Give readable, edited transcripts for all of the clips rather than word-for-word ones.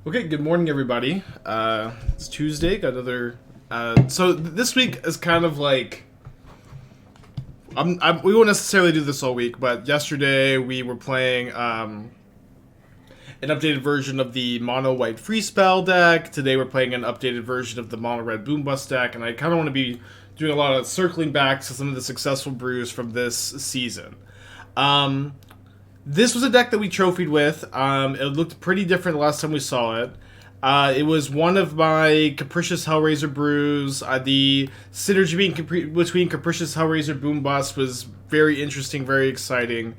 Okay, good morning, everybody. It's Tuesday. Got another. So this week is kind of like. We won't necessarily do this all week, but yesterday we were playing an updated version of the mono white free spell deck. Today we're playing an updated version of the mono red boom bust deck, and I kind of want to be doing a lot of circling back to some of the successful brews from this season. This was a deck that we trophied with. It looked pretty different the last time we saw it. It was one of my Capricious Hellraiser brews. The synergy between Capricious Hellraiser Boom Bust was very interesting, very exciting.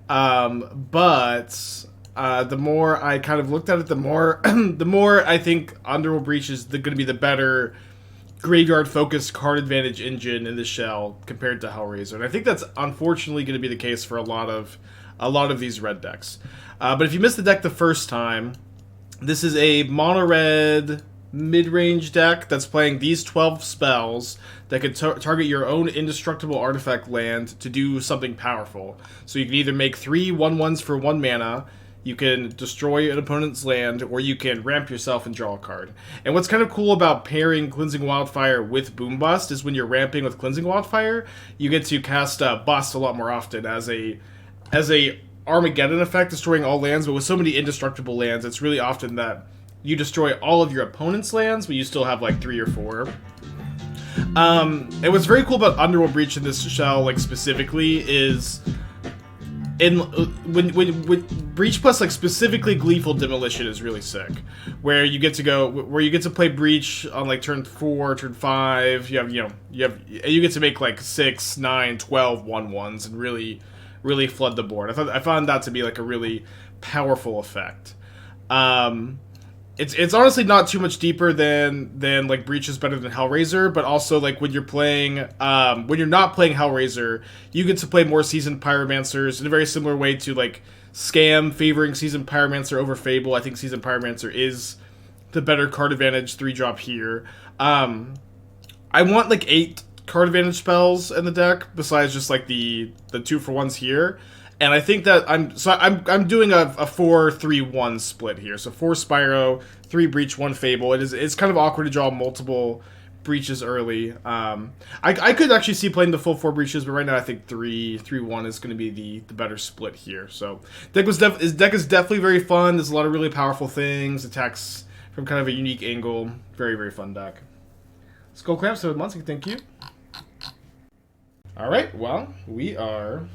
But the more I kind of looked at it, the more I think Underworld Breach is going to be the better graveyard-focused card advantage engine in the shell compared to Hellraiser. And I think that's unfortunately going to be the case for a lot of these red decks. But if you missed the deck the first time, this is a mono-red mid-range deck that's playing these 12 spells that can target your own indestructible artifact land to do something powerful. So you can either make 3 1/1s for 1 mana, you can destroy an opponent's land, or you can ramp yourself and draw a card. And what's kind of cool about pairing Cleansing Wildfire with Boom Bust is when you're ramping with Cleansing Wildfire, you get to cast Bust a lot more often as a Armageddon effect, destroying all lands. But with so many indestructible lands, it's really often that you destroy all of your opponent's lands, but you still have like 3 or 4. And what's very cool about Underworld Breach in this shell, like specifically, is when Breach plus like specifically Gleeful Demolition is really sick, where you get to play Breach on like turn 4, turn 5. You get to make like 6, 9, 12 1/1s and really flood the board. I found that to be like a really powerful effect. It's honestly not too much deeper than like Breach is better than Hellraiser, but also like when you're not playing Hellraiser, you get to play more Seasoned Pyromancers in a very similar way to like Scam favoring Seasoned Pyromancer over Fable. I think Seasoned Pyromancer is the better card advantage 3-drop here. I want like 8 card advantage spells in the deck besides just like the 2-for-1s here, and I think that I'm doing a 4-3-1 split here. So 4 Spyro, 3 Breach, 1 Fable. It's kind of awkward to draw multiple Breaches early. I could actually see playing the full 4 Breaches, but right now I think 3-1 is going to be the better split here. So his deck is definitely very fun. There's a lot of really powerful things, attacks from kind of a unique angle. Very, very fun deck. Skull Clamp, so Muncie, thank you. Alright, well, we are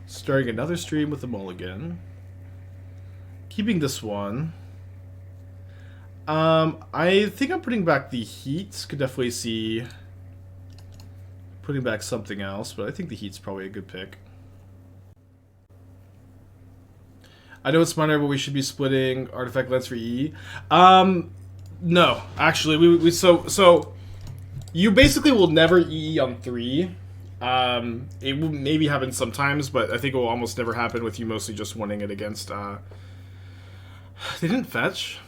starting another stream with a mulligan. Keeping this one. I think I'm putting back the Heat. Could definitely see putting back something else, but I think the Heat's probably a good pick. I know it's minor, but we should be splitting artifact lands for E. No, actually, so you basically will never EE on 3. It will maybe happen sometimes, but I think it will almost never happen with you mostly just wanting it against, They didn't fetch?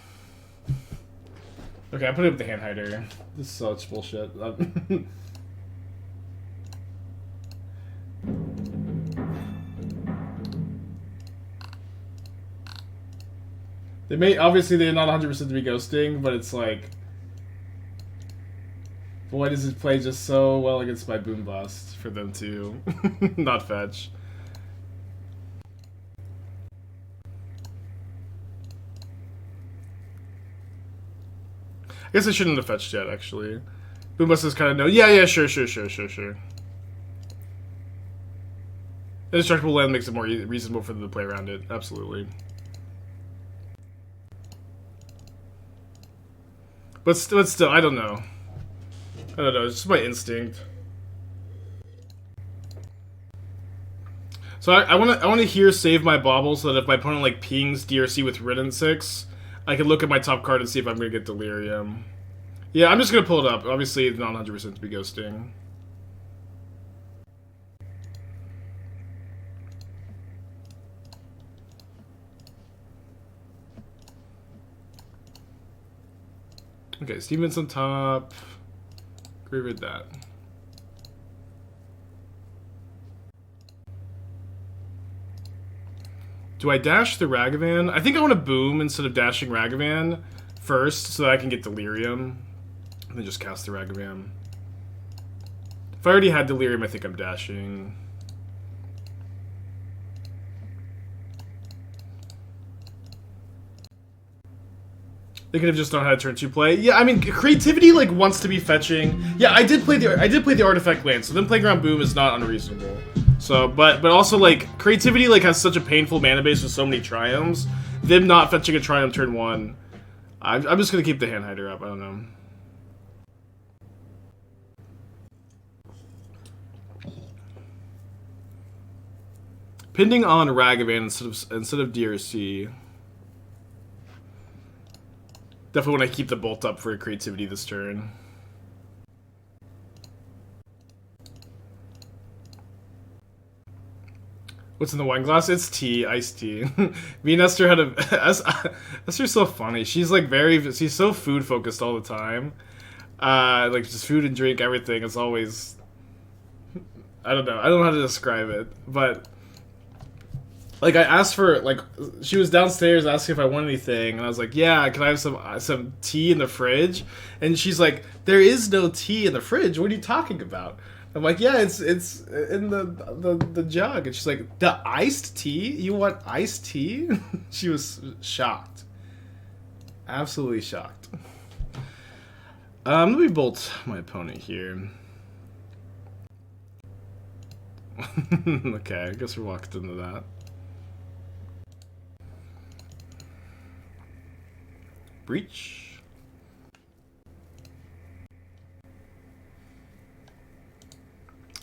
Okay, I put it with the hand hider. This is such bullshit. Obviously they're not 100% to be ghosting, but it's like, boy, does it play just so well against my Boom Bust for them to not fetch. I guess I shouldn't have fetched yet, actually. Boom Bust is kind of no. Yeah, sure. Indestructible land makes it more reasonable for them to play around it. Absolutely. But still, I don't know. It's just my instinct. So I want to here save my Bauble so that if my opponent like pings DRC with Ridden 6, I can look at my top card and see if I'm going to get Delirium. Yeah, I'm just going to pull it up. Obviously, it's not 100% to be ghosting. Okay, Steven's on top. Graveyard that. Do I dash the Ragavan? I think I want to boom instead of dashing Ragavan first so that I can get Delirium. And then just cast the Ragavan. If I already had Delirium, I think I'm dashing. They could have just known how to turn 2 play. Yeah, I mean, creativity like wants to be fetching. Yeah, I did play the artifact land, so them playing around boom is not unreasonable. So, but also like creativity like has such a painful mana base with so many triumphs. Them not fetching a triumph turn 1, I'm just gonna keep the hand hider up. I don't know. Pending on Ragavan instead of DRC. Definitely want to keep the bolt up for creativity this turn. What's in the wine glass? It's tea, iced tea. Me and Esther had a... Esther's so funny. She's like she's so food focused all the time. Like just food and drink, everything. It's always... I don't know. I don't know how to describe it. But... Like, I asked for, like, she was downstairs asking if I want anything, and I was like, yeah, can I have some tea in the fridge? And she's like, there is no tea in the fridge, what are you talking about? I'm like, yeah, it's in the jug. And she's like, the iced tea? You want iced tea? She was shocked. Absolutely shocked. Let me bolt my opponent here. Okay, I guess we walked into that. Breach.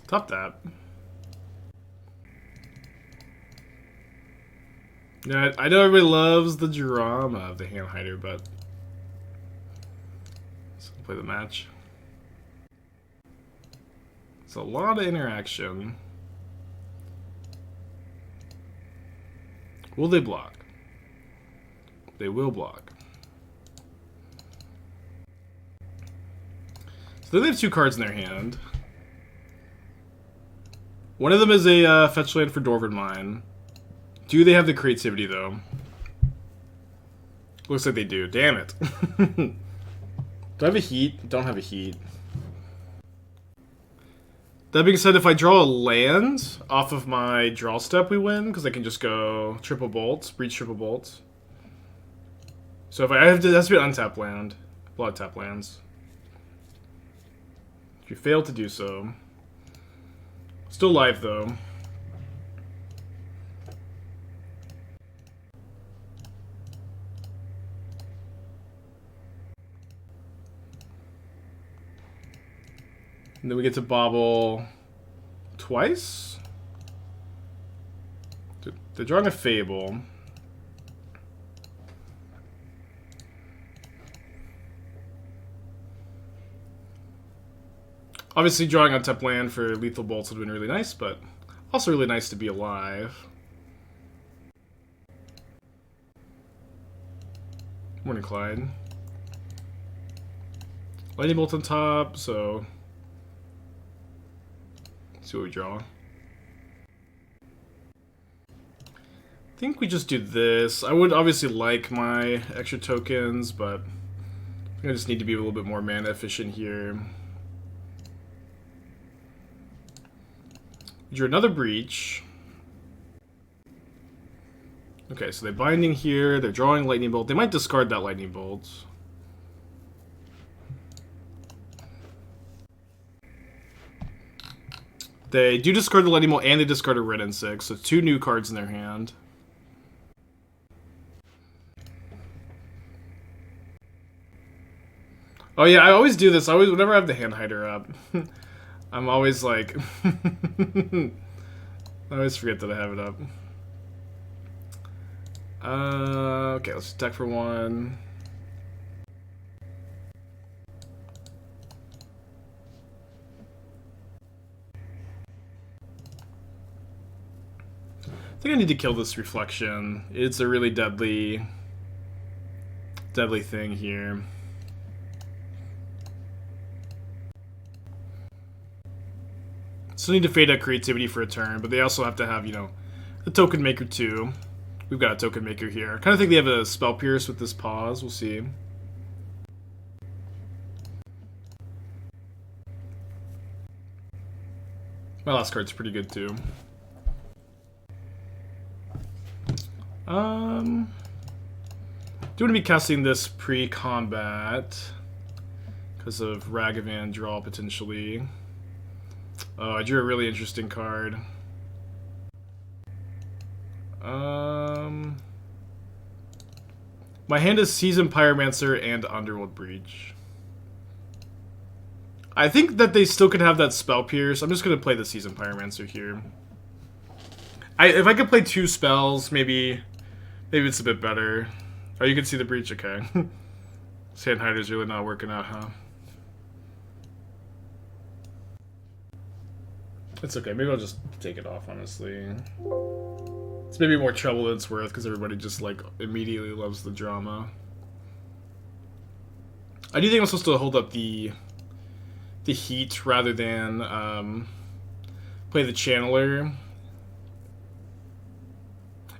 Top that. Yeah, I know everybody loves the drama of the hand hider, but let's play the match. It's a lot of interaction. Will they block? They will block. So they have 2 cards in their hand. One of them is a fetch land for Dwarven Mine. Do they have the creativity, though? Looks like they do. Damn it. Do I have a heat? Don't have a heat. That being said, if I draw a land off of my draw step, we win, because I can just go triple bolts, breach triple bolts. So if I have to, it has to be an untapped land. Blood tap lands. If you fail to do so. Still live, though. And then we get to Bauble twice? They're drawing a Fable. Obviously, drawing on top land for lethal bolts would have been really nice, but also really nice to be alive. Morning, Clyde. Lightning bolt on top, so let's see what we draw. I think we just do this. I would obviously like my extra tokens, but I think I just need to be a little bit more mana efficient here. Drew another breach. Okay, so they're binding here. They're drawing lightning bolt. They might discard that lightning bolt. They do discard the lightning bolt, and they discard a red and 6. So 2 new cards in their hand. Oh yeah, I always do this. Whenever I have the hand hider up. I'm always like... I always forget that I have it up. Okay, let's attack for 1. I think I need to kill this reflection. It's a really deadly thing here. Still need to fade out creativity for a turn, but they also have to have, you know, the token maker too, We've got a token maker here. I kind of think they have a Spell Pierce with this pause. We'll see. My last card's pretty good too. Do you want to be casting this pre-combat because of Ragavan draw potentially? Oh, I drew a really interesting card. My hand is Seasoned Pyromancer and Underworld Breach. I think that they still could have that Spell Pierce. I'm just going to play the Seasoned Pyromancer here. If I could play 2 spells, maybe it's a bit better. Oh, you can see the Breach? Okay. Sandhider's really not working out, huh? It's okay. Maybe I'll just take it off, honestly. It's maybe more trouble than it's worth because everybody just, like, immediately loves the drama. I do think I'm supposed to hold up the heat rather than play the channeler.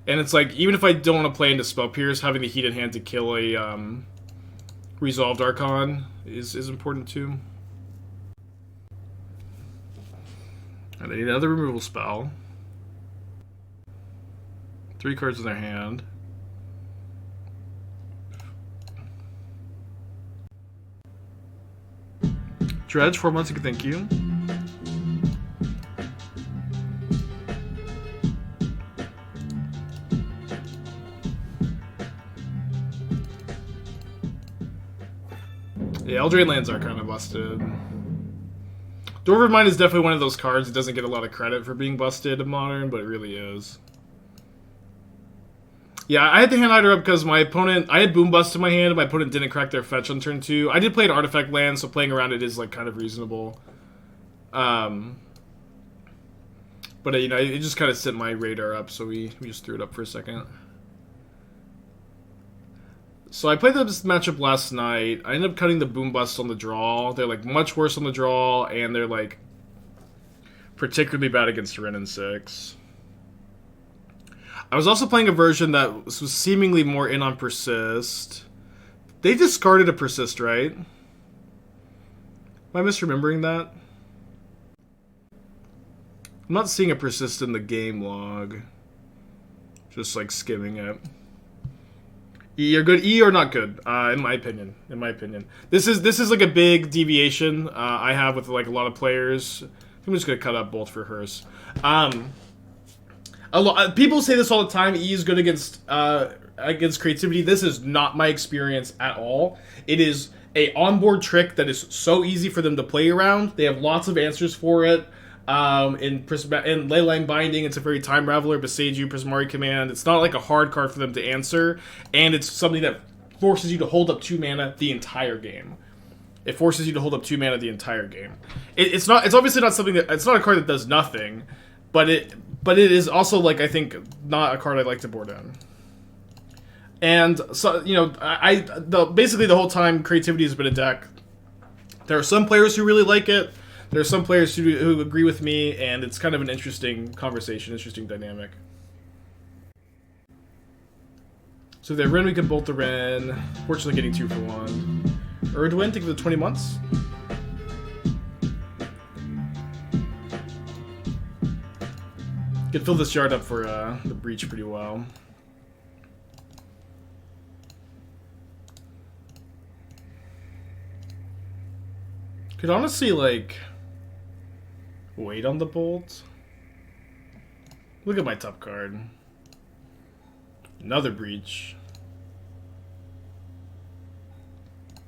And it's like, even if I don't want to play into Spell Pierce, having the heat in hand to kill a Resolved Archon is important too. And they need another removal spell. 3 cards in their hand. Dredge, 4 months, thank you. Yeah, Eldraine lands are kind of busted. Dwarven Mine is definitely one of those cards that doesn't get a lot of credit for being busted in Modern, but it really is. Yeah, I had to hand hider up because my opponent... I had Boom Bust in my hand, and my opponent didn't crack their fetch on turn 2. I did play an artifact land, so playing around it is, like, kind of reasonable. But, you know, it just kind of set my radar up, so we just threw it up for a second. So I played this matchup last night. I ended up cutting the Boom Bust on the draw. They're, like, much worse on the draw, and they're, like, particularly bad against Wrenn and 6. I was also playing a version that was seemingly more in on Persist. They discarded a Persist, right? Am I misremembering that? I'm not seeing a Persist in the game log. Just, like, skimming it. E are good. E are not good, in my opinion. In my opinion, this is like a big deviation I have with like a lot of players. I'm just gonna cut up both for hers. People say this all the time. E is good against creativity. This is not my experience at all. It is a onboard trick that is so easy for them to play around. They have lots of answers for it. In Leyline Binding, it's a very time raveler. Beseiju, Prismari Command. It's not like a hard card for them to answer, and it's something that forces you to hold up 2 mana the entire game. It forces you to hold up 2 mana the entire game. It's obviously not something that it's not a card that does nothing, but it is also like I think not a card I'd like to board in. And so you know basically the whole time creativity has been a deck. There are some players who really like it. There are some players who agree with me, and it's kind of an interesting conversation, interesting dynamic. So if they have Wrenn, we can bolt the Wrenn. Fortunately, getting 2 for 1. Erdwin, take the 20 months. Could fill this yard up for the Breach pretty well. Could honestly, like... wait on the bolt. Look at my top card. Another Breach.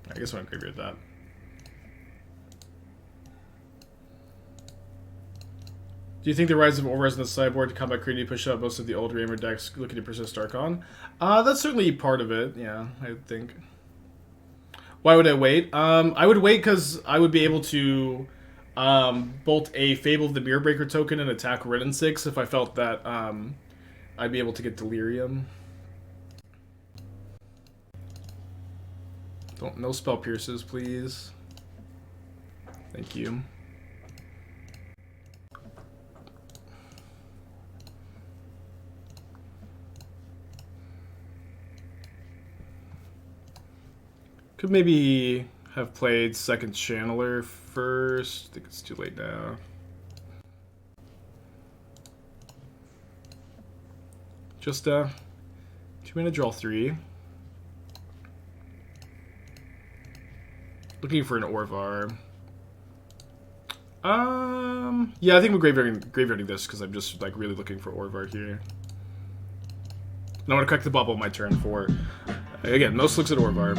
I guess I'm gonna graveyard that. Do you think the rise of Orvar in the sideboard to combat creativity push out most of the old Raymer decks looking to persist Archon? That's certainly part of it, yeah, I would think. Why would I wait? I would wait because I would be able to bolt a Fable of the Mirrorbreaker token and attack Wrenn and 6 if I felt that I'd be able to get Delirium. No Spell Pierces, please. Thank you. Could maybe have played second Channeler first. I think it's too late now. Just 2 mana, draw 3. Looking for an Orvar. Yeah, I think we're graveyarding this because I'm just like really looking for Orvar here. And I want to crack the Bauble on my turn for, again, most looks at Orvar.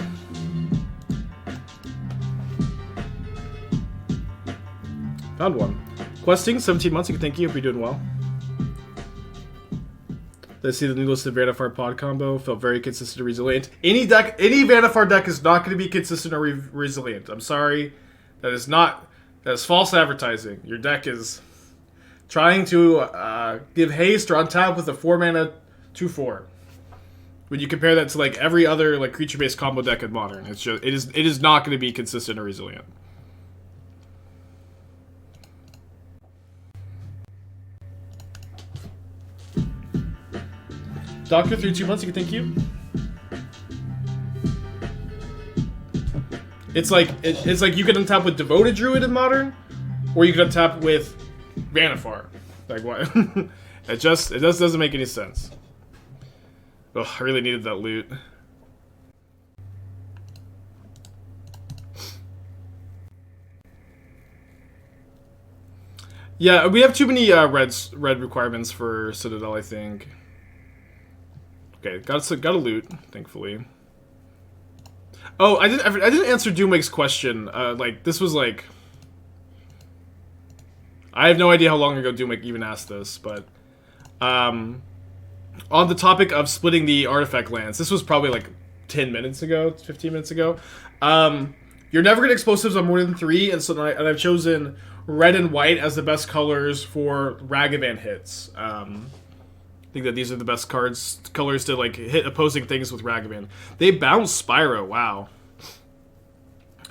Found one. Questing, 17 months. Thank you. Hope you're doing well. Did I see the new list of Vannifar pod combo? Felt very consistent and resilient. Any Vannifar deck is not going to be consistent or resilient. I'm sorry. That is false advertising. Your deck is trying to give haste or untap with a 4 mana 2/4. When you compare that to like every other like creature-based combo deck in Modern, it is not going to be consistent or resilient. Doctor, 2 months, thank you. It's like you can untap with Devoted Druid in Modern, or you can untap with Vannifar. Like what? It just doesn't make any sense. Oh, I really needed that loot. Yeah, we have too many red requirements for Citadel, I think. Okay, got a loot, thankfully. Oh, I didn't answer Doomwake's question. Like this was like, I have no idea how long ago Doomwake even asked this, but on the topic of splitting the artifact lands, this was probably like 10 minutes ago, 15 minutes ago. You're never gonna explosives on more than 3, and so I've chosen red and white as the best colors for Ragavan hits. I think that these are the best colors to like hit opposing things with Ragavan. They bounce Spyro, wow.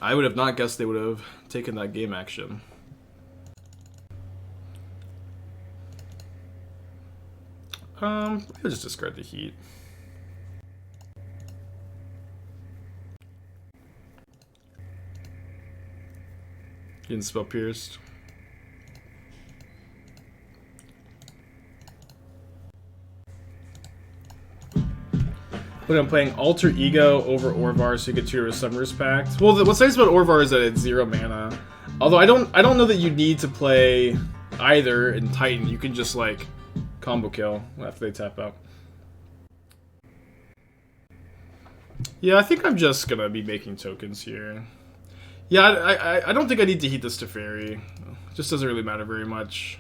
I would have not guessed they would have taken that game action. I'll just discard the heat. Getting spell pierced. Look, I'm playing Alter Ego over Orvar, so you get 2 of Summer's Pact. Well, what's nice about Orvar is that it's 0 mana. Although I don't know that you need to play either in Titan. You can just like combo kill after they tap out. Yeah, I think I'm just gonna be making tokens here. Yeah, I don't think I need to heat this to Fairy. It just doesn't really matter very much.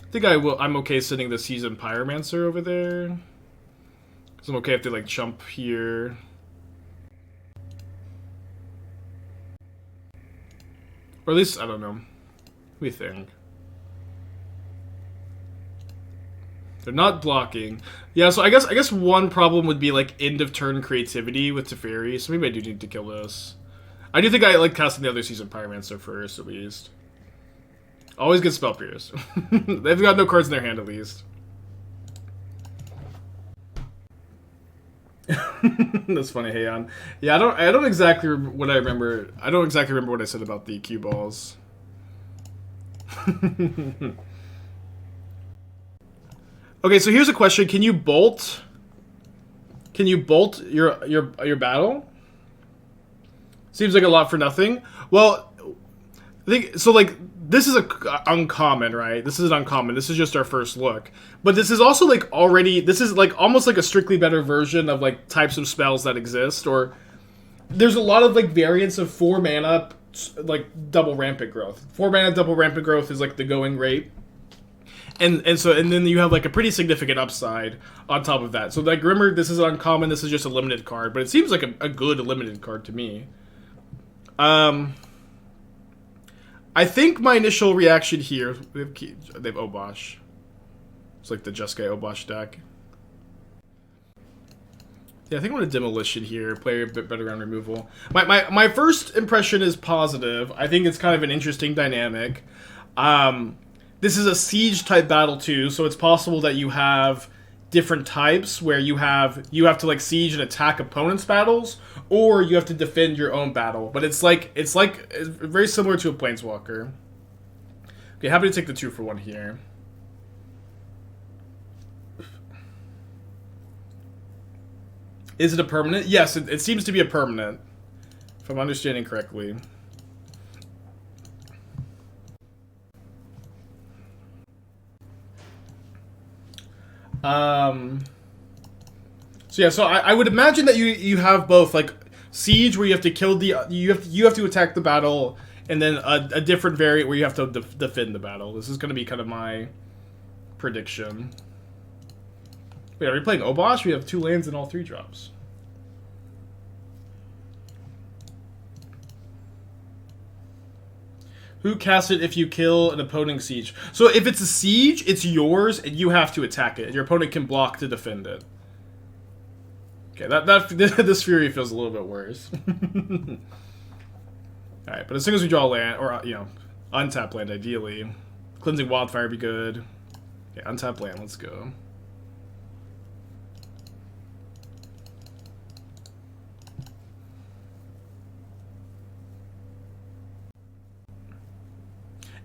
I think I'm okay sending the Seasoned Pyromancer over there. Because I'm okay if they like jump here. Or at least, I don't know. What do you think? They're not blocking. Yeah, so I guess one problem would be like end of turn creativity with Teferi, so maybe I do need to kill this. I do think I like casting the other Seasoned Pyromancer first, at least. Always get spell pierce. They've got no cards in their hand, at least. That's funny, Heian. Yeah, I don't exactly what I remember. I don't exactly remember what I said about the cue balls. Okay, so here's a question: Can you bolt? Can you bolt your battle? Seems like a lot for nothing. Well, I think so. Like, this is uncommon, right? This is an uncommon. This is just our first look. But this is also like already. This is like almost like a strictly better version of like types of spells that exist. Or there's a lot of like variants of 4 mana, like double rampant growth. 4 mana double rampant growth is like the going rate. And then you have like a pretty significant upside on top of that. So like remember, this is uncommon. This is just a limited card, but it seems like a good limited card to me. I think my initial reaction here, they have Obosh. It's like the Jeskai Obosh deck. Yeah, I think I want a Demolition here, play a bit better on removal. My first impression is positive. I think it's kind of an interesting dynamic. This is a siege type battle too, so it's possible that you have different types where you have to like siege and attack opponents' battles, or you have to defend your own battle. But it's very similar to a planeswalker. Okay, happy to take the 2-for-1 here. Is it a permanent? Yes, it seems to be a permanent, if I'm understanding correctly. So yeah, so I would imagine that you have both like siege where you have to kill you have to attack the battle, and then a different variant where you have to defend the battle. This is going to be kind of my prediction. Wait, are we playing Obosh? We have 2 lands and all 3 drops. Who casts it if you kill an opponent siege? So if it's a siege, it's yours, and you have to attack it, and your opponent can block to defend it. Okay, this Fury feels a little bit worse. Alright, but as soon as we draw a land, or, you know, untap land, ideally. Cleansing Wildfire would be good. Okay, untap land, let's go.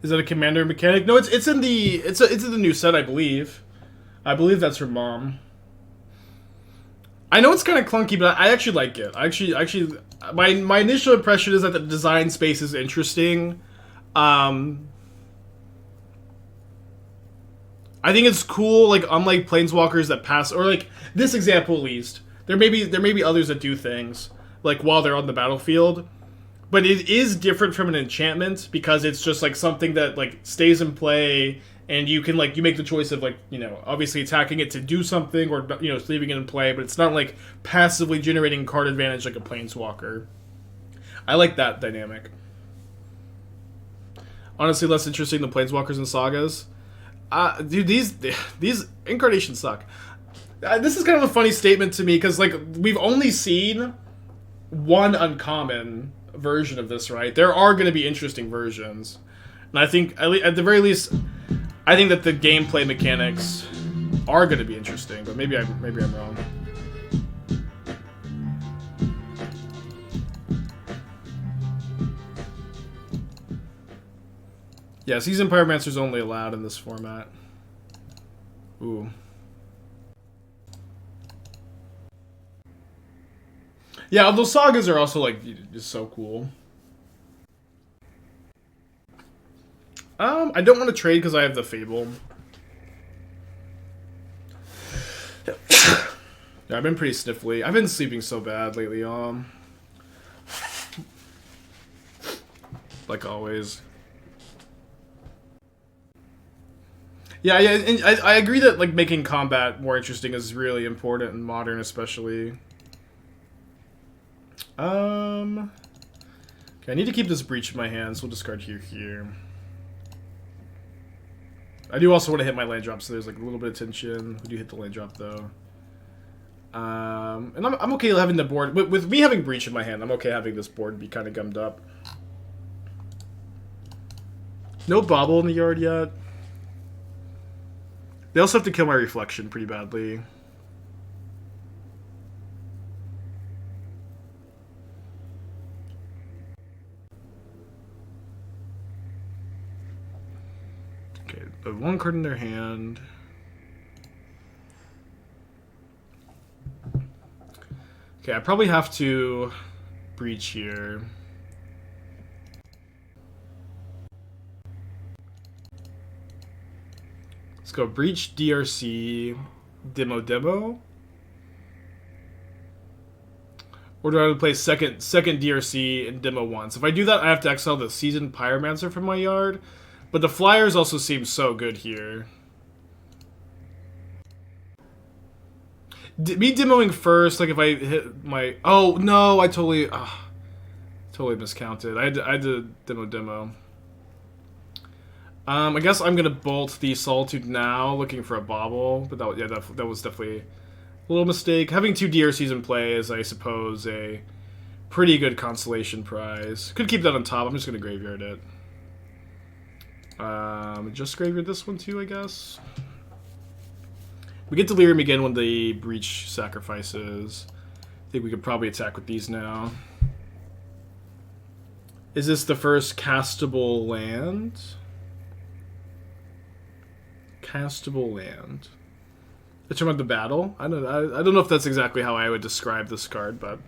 Is that a commander mechanic? No, it's in the new set, I believe. I believe that's her mom. I know it's kind of clunky, but I actually like it. My initial impression is that the design space is interesting. I think it's cool, like, unlike planeswalkers that pass, or like this example at least. There may be others that do things like while they're on the battlefield, but it is different from an enchantment because it's just like something that like stays in play, and you can like you make the choice of like, you know, obviously attacking it to do something, or, you know, leaving it in play, but it's not like passively generating card advantage like a planeswalker. I like that dynamic. Honestly, less interesting than planeswalkers and sagas. Dude, these incarnations suck. This is kind of a funny statement to me because like we've only seen one uncommon version of this, right? There are going to be interesting versions, and I think at the very least, I think that the gameplay mechanics are going to be interesting. But maybe I'm wrong. Yeah, Seasoned Pyromancer is only allowed in this format. Ooh. Yeah, those sagas are also like just so cool. I don't want to trade because I have the Fable. Yeah, I've been pretty sniffly. I've been sleeping so bad lately. Like always. Yeah, and I agree that like making combat more interesting is really important in modern, especially. Okay, I need to keep this breach in my hand, so we'll discard here. I do also want to hit my land drop, so there's like a little bit of tension. We do hit the land drop though. And I'm okay having the board with me having breach in my hand. I'm okay having this board be kind of gummed up. No Bauble in the yard yet. They also have to kill my reflection pretty badly. Okay, they have 1 card in their hand. Okay, I probably have to breach here. Let's go breach, DRC, demo. Or do I have to play second DRC and demo once? If I do that, I have to exile the Seasoned Pyromancer from my yard. But the flyers also seem so good here. Me demoing first, like if I hit my... Oh, no, I totally miscounted. I had to demo. I guess I'm gonna bolt the Solitude now, looking for a Bauble, but that was definitely a little mistake. Having 2 DRCs in play is, I suppose, a pretty good consolation prize. Could keep that on top. I'm just gonna graveyard it. Just graveyard this one too, I guess. We get Delirium again when the Breach sacrifices. I think we could probably attack with these now. Is this the first castable land? Castable land. It's about the battle. I don't know if that's exactly how I would describe this card, but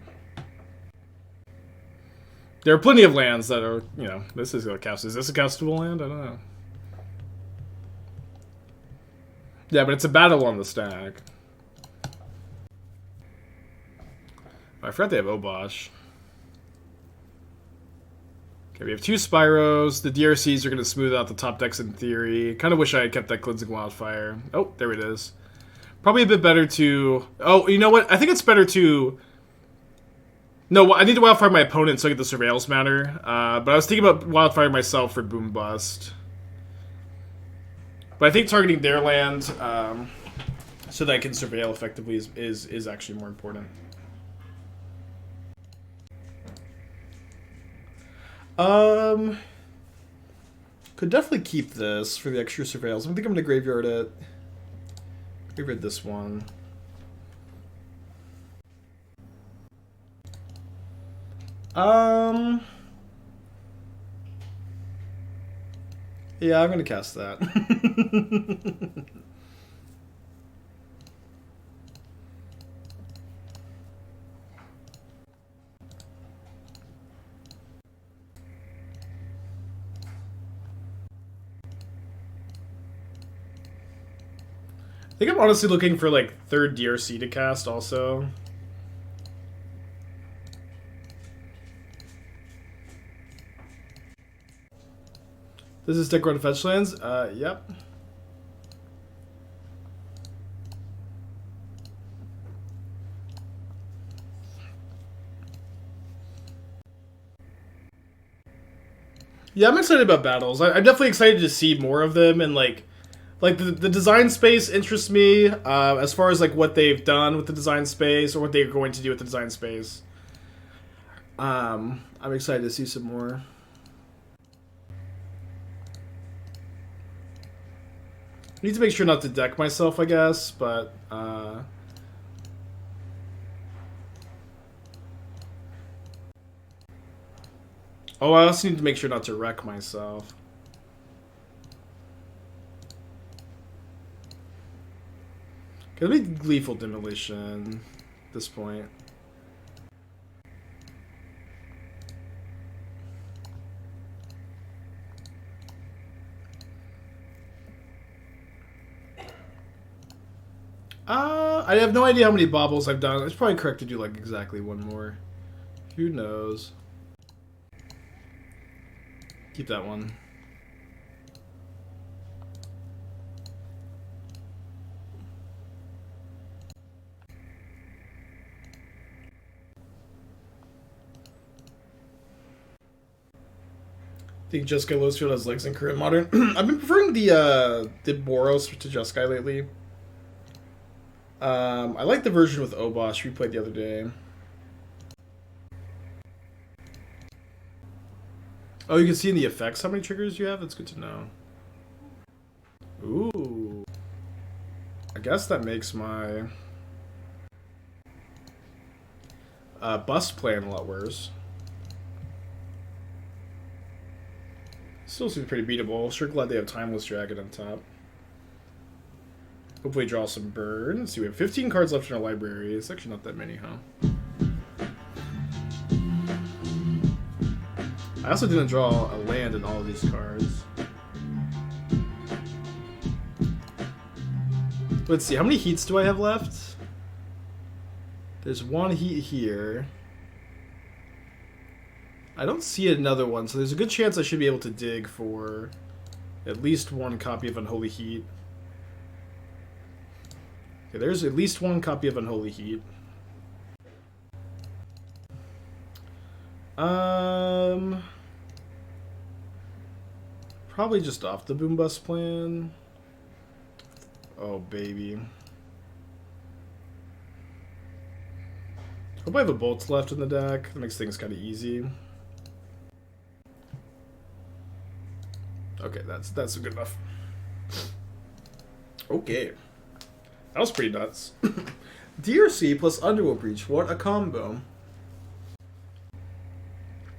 there are plenty of lands that are, you know, this is a cast. Is this a castable land? I don't know. Yeah, but it's a battle on the stack. I forgot they have Obosh. Okay, we have 2 Spyros. The DRCs are going to smooth out the top decks in theory. Kind of wish I had kept that Cleansing Wildfire. Oh, there it is. Probably a bit better to... Oh, you know what? I think it's better to... No, I need to Wildfire my opponent so I get the Surveillance Matter. But I was thinking about Wildfire myself for Boom Bust. But I think targeting their land so that I can surveil effectively is actually more important. Could definitely keep this for the extra surveillance. I think I'm gonna graveyard it. Graveyard this one. Yeah, I'm gonna cast that. I think I'm honestly looking for like 3rd DRC to cast also. This is deck run fetch lands? Yep. Yeah, I'm excited about battles. I'm definitely excited to see more of them, and like the design space interests me as far as like what they've done with the design space or what they're going to do with the design space. I'm excited to see some more. I need to make sure not to deck myself, I guess, but oh, I also need to make sure not to wreck myself. Okay, let me Gleeful Demolition at this point. I have no idea how many Baubles I've done. It's probably correct to do like exactly one more. Who knows? Keep that one. I think Jeskai Losfield has legs in current modern. I've been preferring the Boros to Jeskai lately. I like the version with Obosh we played the other day. Oh, you can see in the effects how many triggers you have? That's good to know. Ooh. I guess that makes my bust plan a lot worse. Still seems pretty beatable. Sure glad they have Timeless Dragon on top. Hopefully draw some burn. Let's see, we have 15 cards left in our library. It's actually not that many, huh? I also didn't draw a land in all of these cards. Let's see, how many heats do I have left? There's 1 heat here. I don't see another one, so there's a good chance I should be able to dig for at least 1 copy of Unholy Heat. Okay, there's at least 1 copy of Unholy Heat. Probably just off the Boom Bust plan. Oh, baby. Hope I have a Bolts left in the deck. That makes things kind of easy. Okay, that's good enough. Okay. That was pretty nuts. DRC plus Underworld Breach. What a combo.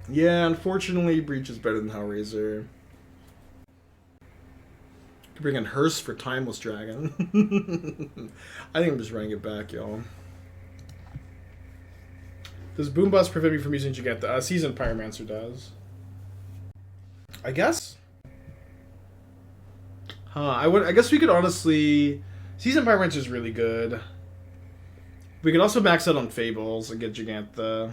Yeah, unfortunately, Breach is better than Hellraiser. Could bring in Hearse for Timeless Dragon. I think I'm just running it back, y'all. Does Boom Bust prevent me from using Giganta? Seasoned Pyromancer does. I guess? Huh, I guess we could honestly... Seasoned Pyromancer is really good. We could also max out on Fables and get Giganta.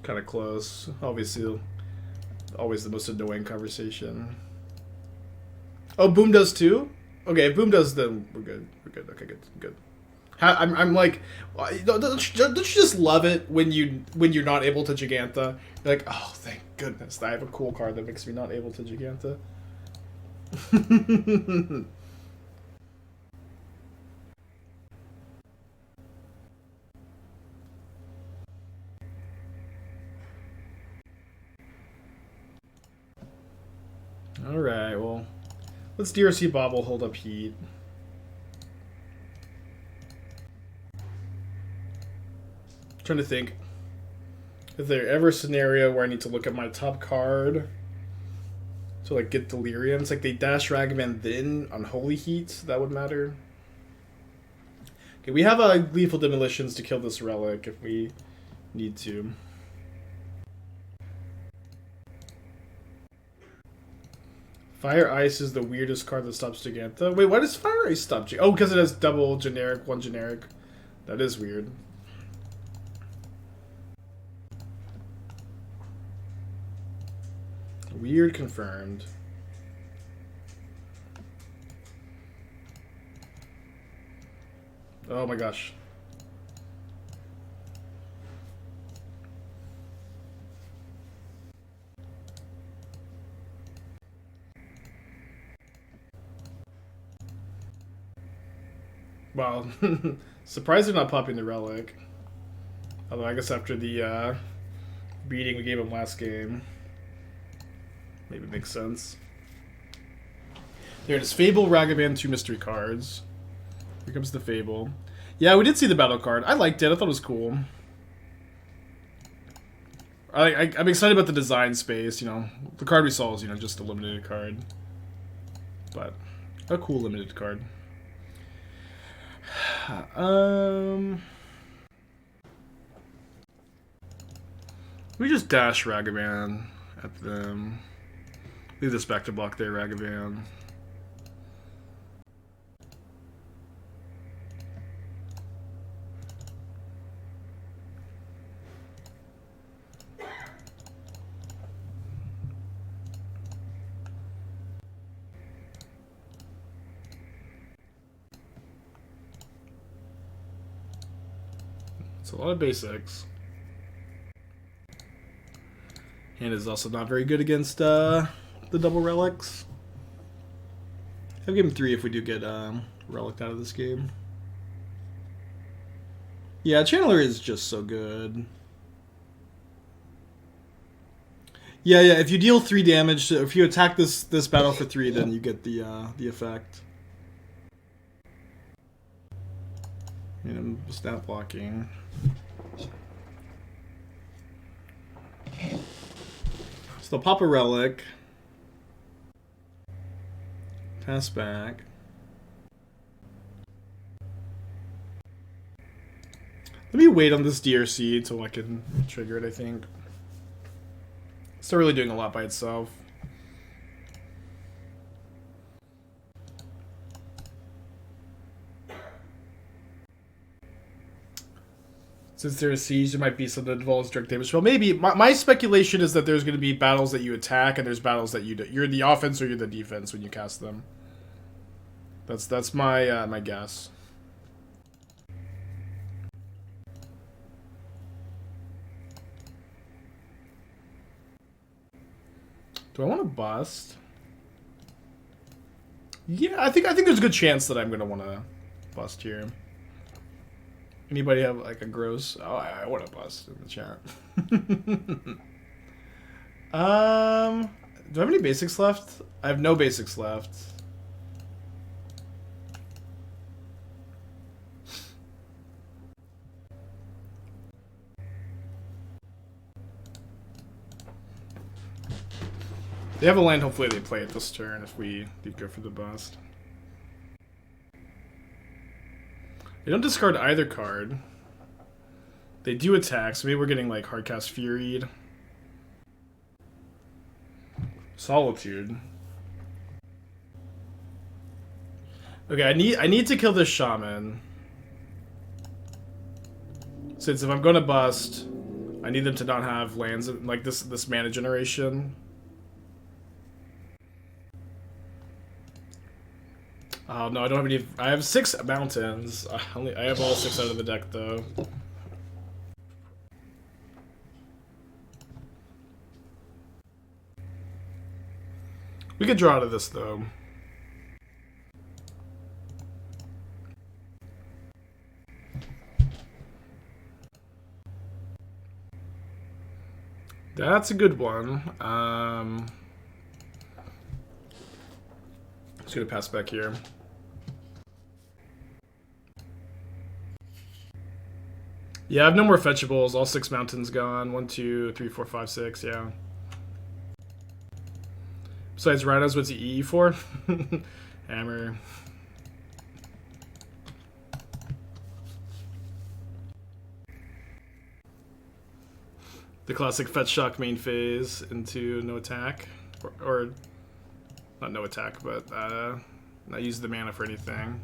Kind of close. Obviously, always the most annoying conversation. Oh, Boom does too? Okay, if Boom does, then we're good. We're good. Okay, good. I'm like, don't you just love it when you're not able to Giganta? You're like, oh, thank goodness, I have a cool card that makes me not able to Giganta. Alright, well, let's DRC Bauble, hold up Heat. Trying to think if there ever a scenario where I need to look at my top card to like get Delirium. It's like they dash Ragavan then Unholy Heat, that would matter. Okay, we have Gleeful Demolitions to kill this relic if we need to. Fire Ice is the weirdest card that stops Giganta. Wait, why does Fire Ice stop Giganta? Oh, because it has double generic, one generic. That is weird. Weird confirmed. Oh my gosh. Well, surprised they're not popping the relic. Although I guess after the beating we gave him last game, maybe it makes sense. There it is. Fable, Ragavan, 2 mystery cards. Here comes the Fable. Yeah, we did see the battle card. I liked it. I thought it was cool. I'm excited about the design space. You know, the card we saw is, you know, just a limited card. But a cool limited card. We just dash Ragavan at them. Leave this back to block there, Ragavan. It's a lot of basics. Hand is also not very good against the double relics. I'll give him 3 if we do get relic out of this game. Yeah, Channeler is just so good. Yeah, if you deal 3 damage, if you attack this battle for 3, then you get the effect. And I'm stat blocking. So they'll pop a relic. Pass back. Let me wait on this DRC until I can trigger it, I think. It's not really doing a lot by itself. Since there's a siege, there might be some that involves direct damage. Well, maybe. My speculation is that there's going to be battles that you attack, and there's battles that you're the offense or you're the defense when you cast them. That's my my guess. Do I want to bust? Yeah, I think there's a good chance that I'm going to want to bust here. Anybody have like a gross? Oh, I want to bust in the chat. Do I have any basics left? I have no basics left. They have a land, hopefully they play it this turn if we go for the bust. They don't discard either card. They do attack, so maybe we're getting like Hardcast Furied. Solitude. Okay, I need to kill this Shaman. Since if I'm gonna bust, I need them to not have lands like this mana generation. Oh no, I don't have any. I have 6 mountains. I have all 6 out of the deck though. We could draw out of this though. That's a good one. Just gonna pass back here. Yeah, I have no more fetchables. All 6 mountains gone. 1, 2, 3, 4, 5, 6. Yeah. Besides Rhinos, what's he EE for? Hammer. The classic fetch shock main phase into no attack. Or not no attack, but not use the mana for anything.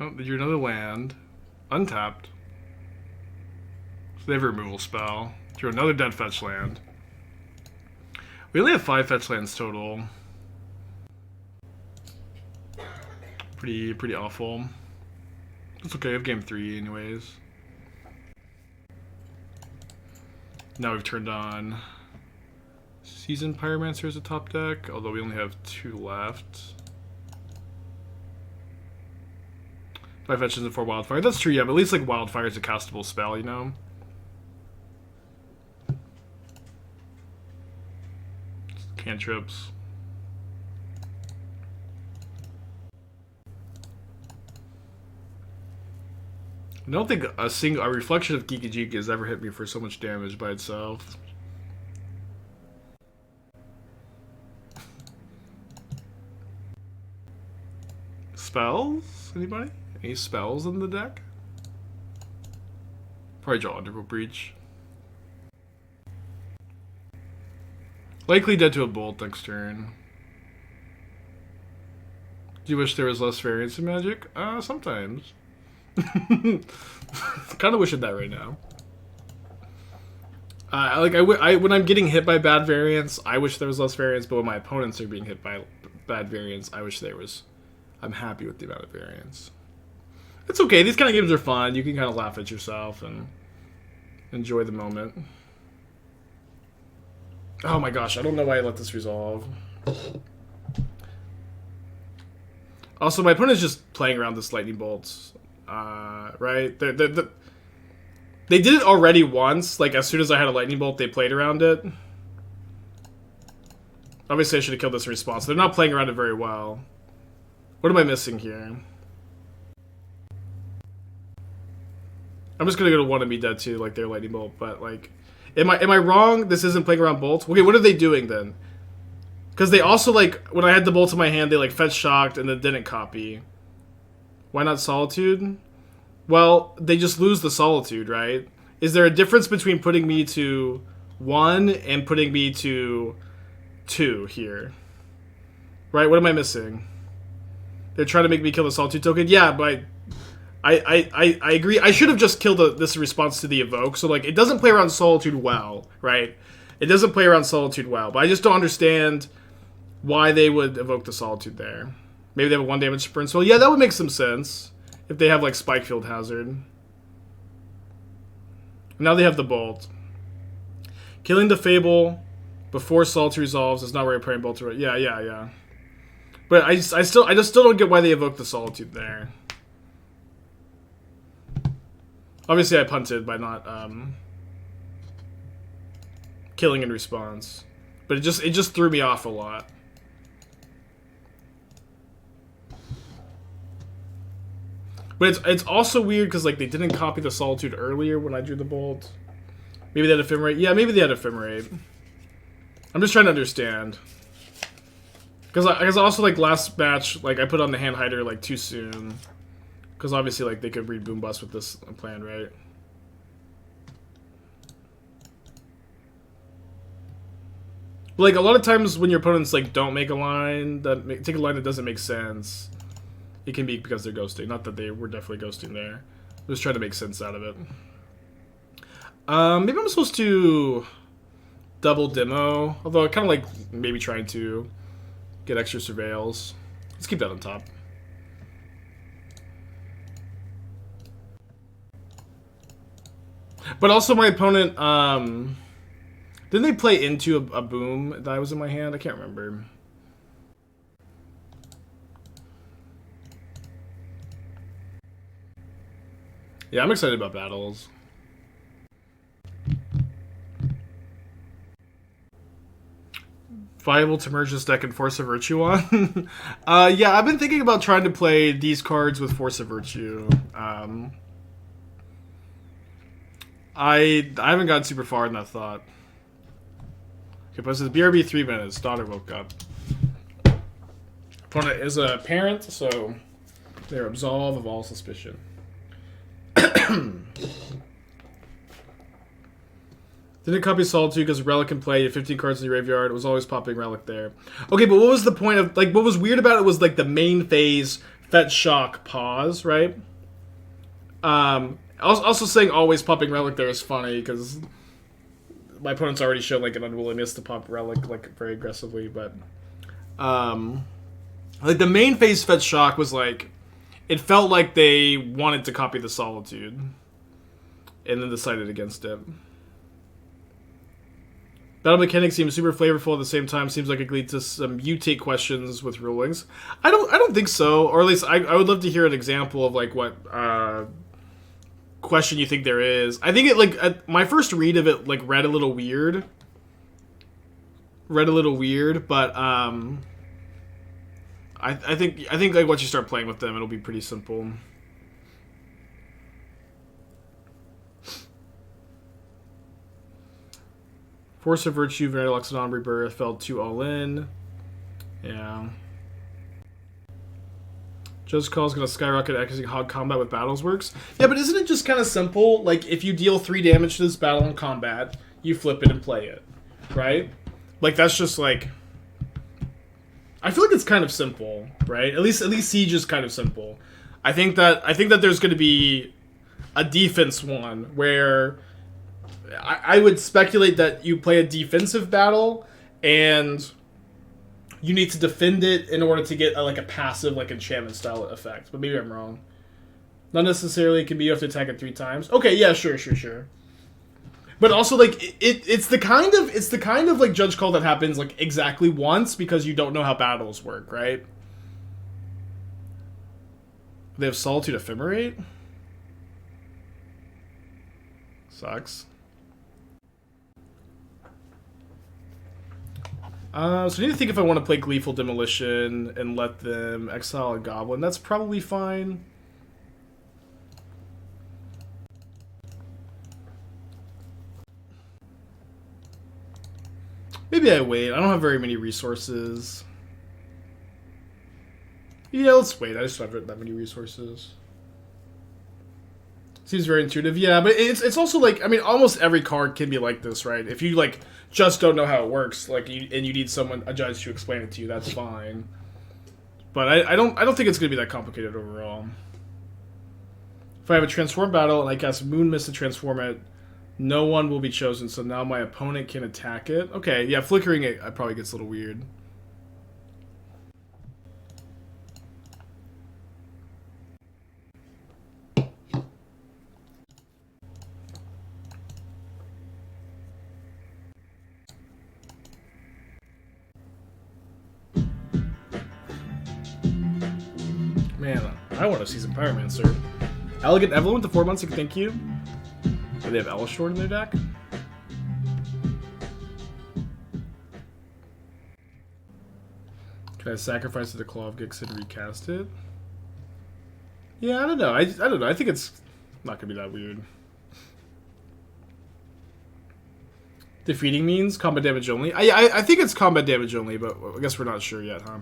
Oh, did you another land? Untapped. So they have a removal spell. Drew another dead fetch land. We only have 5 fetch lands total. Pretty awful. It's okay, I have game 3 anyways. Now we've turned on Seasoned Pyromancer as a top deck, although we only have 2 left. 5 fetches and 4 Wildfire. That's true, yeah, but at least like Wildfire is a castable spell, you know? Cantrips. I don't think a reflection of Geeky Jeek has ever hit me for so much damage by itself. Spells? Anybody? Any spells in the deck? Probably draw Underworld Breach. Likely dead to a bolt next turn. Do you wish there was less variance in Magic? Sometimes. Kind of wishing that right now. When I'm getting hit by bad variance, I wish there was less variance. But when my opponents are being hit by bad variance, I wish there was. I'm happy with the amount of variance. It's okay. These kind of games are fun. You can kind of laugh at yourself and enjoy the moment. Oh my gosh, I don't know why I let this resolve. Also, my opponent's just playing around this lightning bolts. Right? They did it already once. Like, as soon as I had a lightning bolt, they played around it. Obviously, I should have killed this in response. They're not playing around it very well. What am I missing here? I'm just gonna go to 1 and be dead too, like their lightning bolt, but like... Am I wrong? This isn't playing around bolts? Okay, what are they doing then? Because they also, like, when I had the bolts in my hand, they, like, fetch shocked and then didn't copy. Why not Solitude? Well, they just lose the Solitude, right? Is there a difference between putting me to 1 and putting me to 2 here? Right, what am I missing? They're trying to make me kill the Solitude token? Yeah, but... I agree. I should have just killed this response to the evoke. So, like, it doesn't play around Solitude well, right? It doesn't play around Solitude well. But I just don't understand why they would evoke the Solitude there. Maybe they have a 1 damage sprint. So, yeah, that would make some sense. If they have, like, Spikefield Hazard. Now they have the Bolt. Killing the Fable before Solitude resolves is not where you're playing Bolt. Yeah. But I just still don't get why they evoke the Solitude there. Obviously, I punted by not killing in response, but it just threw me off a lot. But it's also weird because like they didn't copy the Solitude earlier when I drew the Bolt. Maybe they had Ephemerate. Yeah, maybe they had Ephemerate. I'm just trying to understand. Because also like last match, like I put on the Hand Hider like too soon. Because obviously like they could read Boom Bust with this plan, right? But, like a lot of times when your opponents like don't make a line take a line that doesn't make sense, it can be because they're ghosting. Not that they were definitely ghosting there. I'm just trying to make sense out of it. Maybe I'm supposed to double demo, although I kind of like maybe trying to get extra surveils. Let's keep that on top. But also my opponent, didn't they play into a boom that was in my hand? I can't remember. Yeah, I'm excited about battles. Viable to merge this deck and Force of Virtue on? Yeah, I've been thinking about trying to play these cards with Force of Virtue. I haven't gotten super far in that thought. Okay, but it says BRB 3 minutes. Daughter woke up. Opponent is a parent, so they're absolved of all suspicion. Didn't copy Solitude because Relic can play 15 cards in the graveyard. It was always popping Relic there. Okay, but what was the point of... Like, what was weird about it was, like, the main phase, Fetch, Shock, pause, right? Also saying always popping Relic there is funny, because my opponent's already shown, like, an unwillingness to pop Relic, like, very aggressively, but... like, the main phase Fetch, Shock was, like... It felt like they wanted to copy the Solitude. And then decided against it. Battle mechanics seems super flavorful at the same time. Seems like it leads to some mutate questions with rulings. I don't think so. Or at least I would love to hear an example of like what question you think there is. I think it like my first read of it like read a little weird. But I think like once you start playing with them, it'll be pretty simple. Force of Virtue, Vanilla Luxodon, Rebirth, fell 2 all in. Yeah. Judge Call is going to skyrocket exiting hog combat with battles works. Yeah, but isn't it just kind of simple? Like, if you deal 3 damage to this battle in combat, you flip it and play it. Right? Like, that's just like... I feel like it's kind of simple, right? At least Siege is kind of simple. I think that there's going to be a defense one where... I would speculate that you play a defensive battle, and you need to defend it in order to get like a passive, like enchantment style effect. But maybe I'm wrong. Not necessarily. It can be you have to attack it 3 times. Okay, yeah, sure. But also, like it's the kind of like Judge Call that happens like exactly once because you don't know how battles work, right? They have Solitude Ephemerate. Sucks. So I need to think if I want to play Gleeful Demolition and let them exile a Goblin. That's probably fine. Maybe I wait. I don't have very many resources. Yeah, let's wait. I just don't have that many resources. Seems very intuitive. Yeah, but it's also like, I mean, almost every card can be like this, right? If you like just don't know how it works, like, and you need a judge to explain it to you, that's fine. But I don't think it's gonna be that complicated overall. If I have a transform battle and I cast Moon Mist to transform it, no one will be chosen. So now my opponent can attack it. Okay, yeah, flickering it probably gets a little weird. Man, I want to Seasoned Pyromancer. Elegant Evelyn with the 4 months, thank you. Do they have Elishord in their deck? Can I sacrifice it to Claw of Gix and recast it? Yeah, I don't know. I don't know. I think it's not gonna be that weird. Defeating means combat damage only. I think it's combat damage only, but I guess we're not sure yet, huh?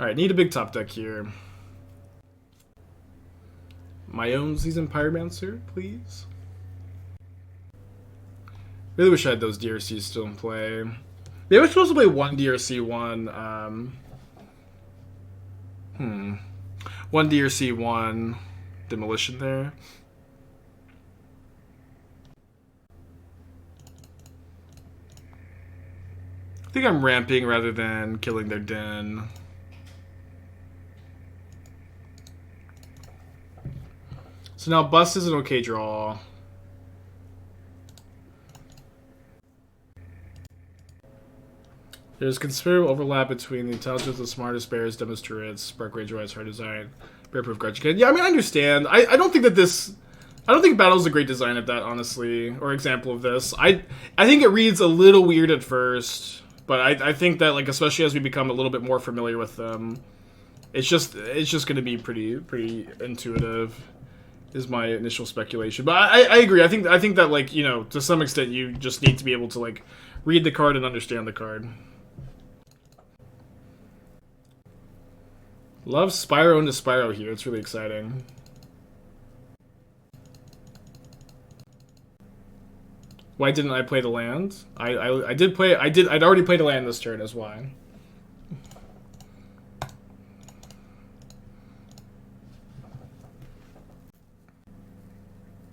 Alright, need a big top deck here. My own Seasoned Pyromancer, please. Really wish I had those DRCs still in play. They were supposed to play one DRC, one DRC, one Demolition there. I think I'm ramping rather than killing their den. So now Bust is an okay draw. There's considerable overlap between the intelligence of the smartest bears, dumbest turrets, Spark Ranger White's hard design, Bear-proof Grudge Kid. Yeah, I mean, I understand. I don't think that this... I don't think Battle's a great design of that, honestly, or example of this. I think it reads a little weird at first, but I think that, like, especially as we become a little bit more familiar with them, it's just going to be pretty intuitive, is my initial speculation. But I agree. I think that, like, you know, to some extent, you just need to be able to, like, read the card and understand the card. Love Spyro into Spyro here. It's really exciting. Why didn't I play the land? I did play. I'd already played a land this turn. Is why.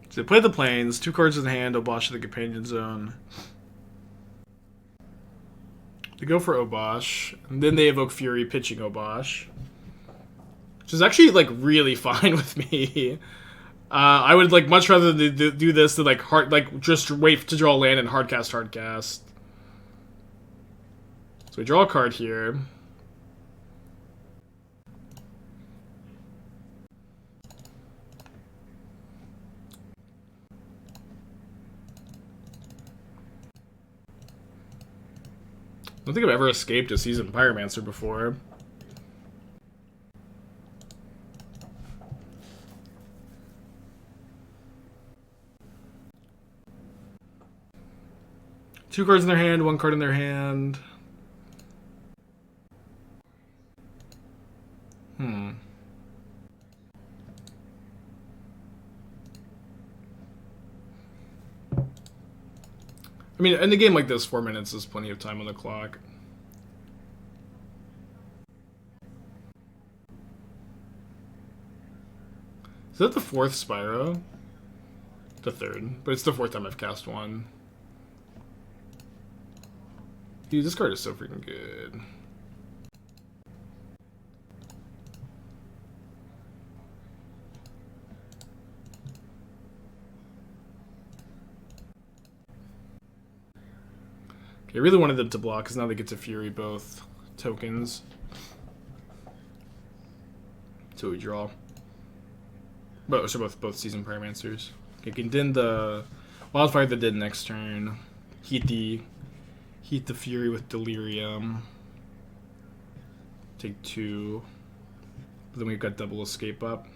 So they play the plains. 2 cards in the hand. Obosh to the companion zone. They go for Obosh, and then they evoke Fury, pitching Obosh. Which is actually, like, really fine with me. I would, like, much rather do this than, like, just wait to draw a land and hardcast. So we draw a card here. I don't think I've ever escaped a Seasoned Pyromancer before. Two cards in their hand, 1 card in their hand. I mean, in a game like this, 4 minutes is plenty of time on the clock. Is that the 4th Spyro? The 3rd, but it's the 4th time I've cast one. Dude, this card is so freaking good. Okay, I really wanted them to block, because now they get to Fury both tokens. So we draw. So both Seasoned Pyromancers. Okay, can din the Wildfire the Dead next turn. Heat the Fury with Delirium. Take 2. But then we've got double escape up.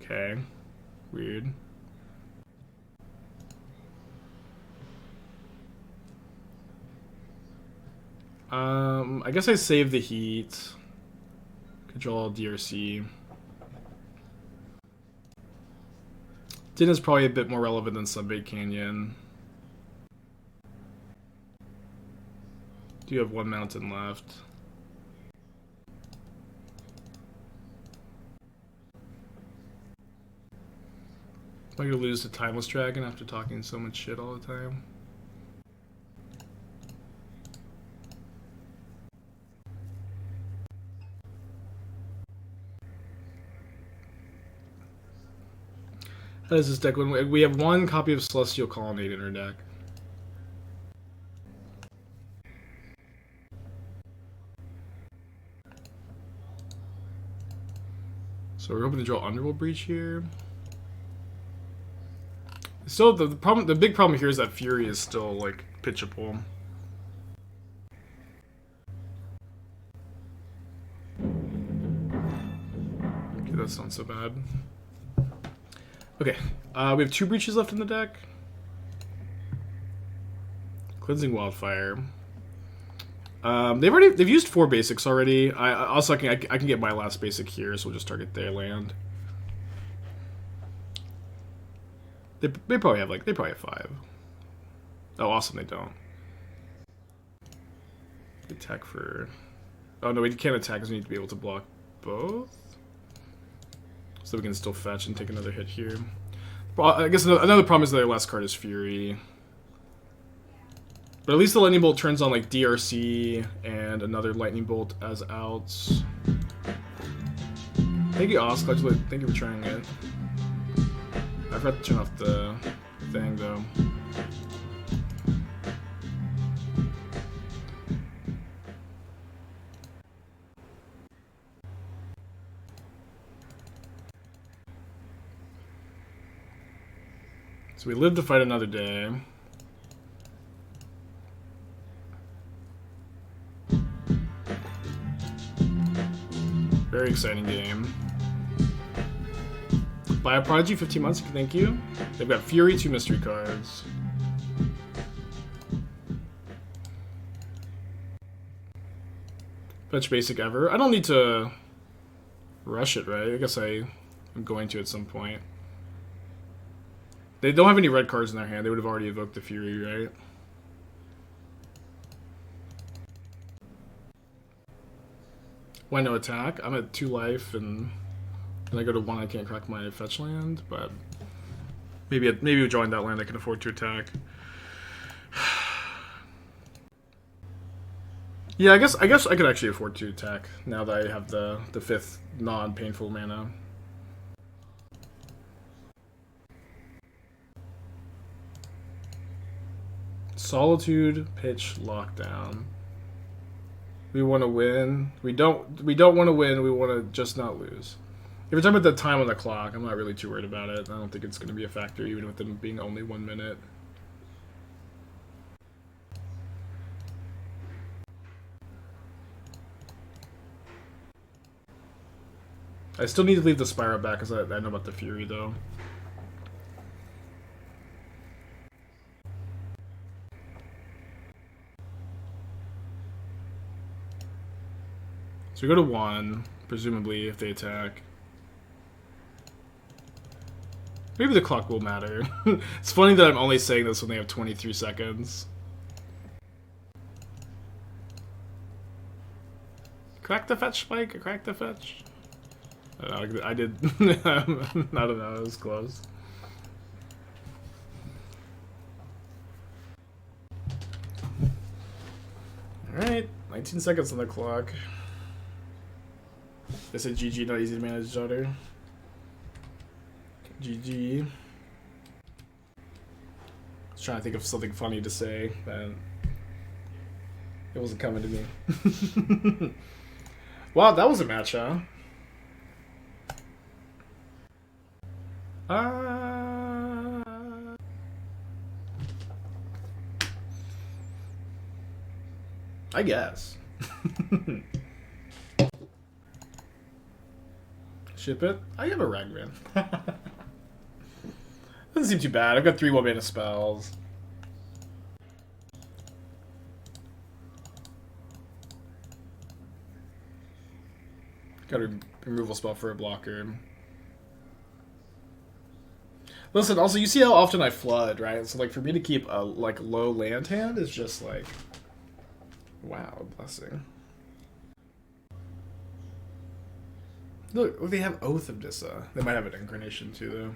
Okay. Weird. I guess I save the heat. Control DRC. Din is probably a bit more relevant than Sunbait Canyon. Do you have 1 mountain left? Am I gonna lose to Timeless Dragon after talking so much shit all the time? How does this deck win? We have 1 copy of Celestial Colonnade in our deck. So we're hoping to draw Underworld Breach here. Still, the big problem here is that Fury is still, like, pitchable. that's not so bad. Okay, we have 2 breaches left in the deck. Cleansing Wildfire. They've used 4 basics already. I can get my last basic here, so we'll just target their land. They probably have 5. Oh, awesome, they don't. Attack for... Oh no, we can't attack because we need to be able to block both. So we can still fetch and take another hit here. Well, I guess another problem is that their last card is Fury. But at least the Lightning Bolt turns on like DRC and another Lightning Bolt as outs. Thank you, Oscar. Thank you for trying it. I forgot to turn off the thing though. So we live to fight another day. Very exciting game. Buy a Prodigy, 15 months, thank you. They've got Fury, 2 mystery cards. Fetch basic ever. I don't need to rush it, right? I guess I'm going to at some point. They don't have any red cards in their hand. They would have already evoked the Fury, right? Why no attack? I'm at 2 life, and when I go to 1, I can't crack my fetch land, but maybe we join that land I can afford to attack. Yeah, I guess I could actually afford to attack now that I have the 5th non-painful mana. Solitude, pitch, lockdown. We want to win. We don't want to win. We want to just not lose. If you're talking about the time on the clock, I'm not really too worried about it. I don't think it's going to be a factor, even with them being only 1 minute. I still need to leave the Spyro back because I know about the Fury, though. So we go to 1, presumably, if they attack. Maybe the clock will matter. It's funny that I'm only saying this when they have 23 seconds. Crack the fetch, Spike? Crack the fetch? I did. I don't know, it was close. Alright, 19 seconds on the clock. They said GG, not easy to manage, daughter. GG. I was trying to think of something funny to say, but it wasn't coming to me. Wow, that was a match, huh? I guess. Ship it? I have a Ragavan. Doesn't seem too bad. I've got 3 1-mana spells. Got a removal spell for a blocker. Listen, also, you see how often I flood, right? So, like, for me to keep a, like, low land hand is just, like... Wow, blessing. Look, they have Oath of Nissa. They might have an Incarnation, too, though.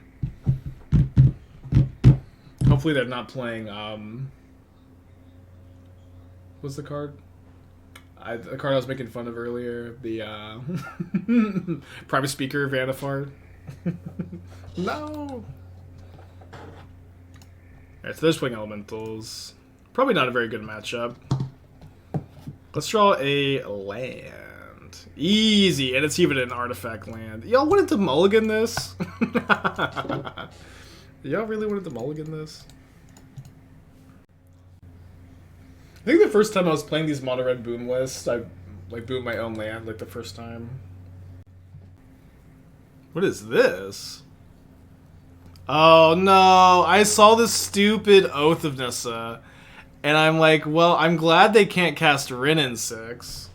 Hopefully they're not playing, what's the card? The card I was making fun of earlier. The, Private Speaker, Vanifard. No! Alright, so they're just playing Elementals. Probably not a very good matchup. Let's draw a land. Easy, and it's even an artifact land. Y'all wanted to mulligan this? Y'all really wanted to mulligan this? I think the first time I was playing these mono red boom lists, I like boomed my own land like the first time. What is this? Oh no, I saw this stupid Oath of Nissa, and I'm like, well, I'm glad they can't cast Rin in 6.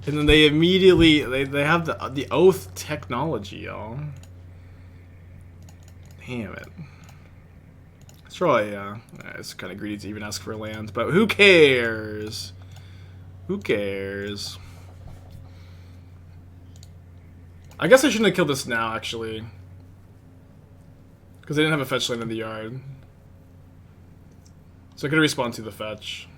And then they immediately, they have the Oath technology, y'all. Damn it. It's probably, it's kind of greedy to even ask for land, but who cares? Who cares? I guess I shouldn't have killed this now, actually. Because they didn't have a fetch land in the yard. So I could respawn to the fetch.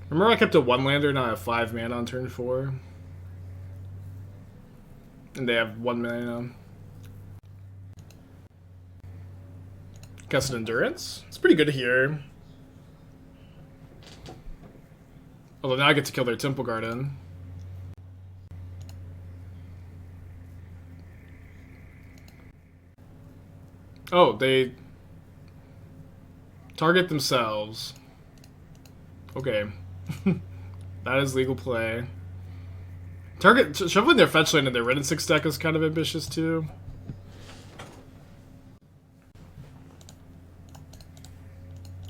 Remember I kept a 1-lander, now I have 5 mana on turn 4. And they have 1 mana. Cast an Endurance. It's pretty good here. Although now I get to kill their Temple Garden. Oh, they target themselves. Okay. That is legal play. Shuffling their fetch land in their red and 6 deck is kind of ambitious too.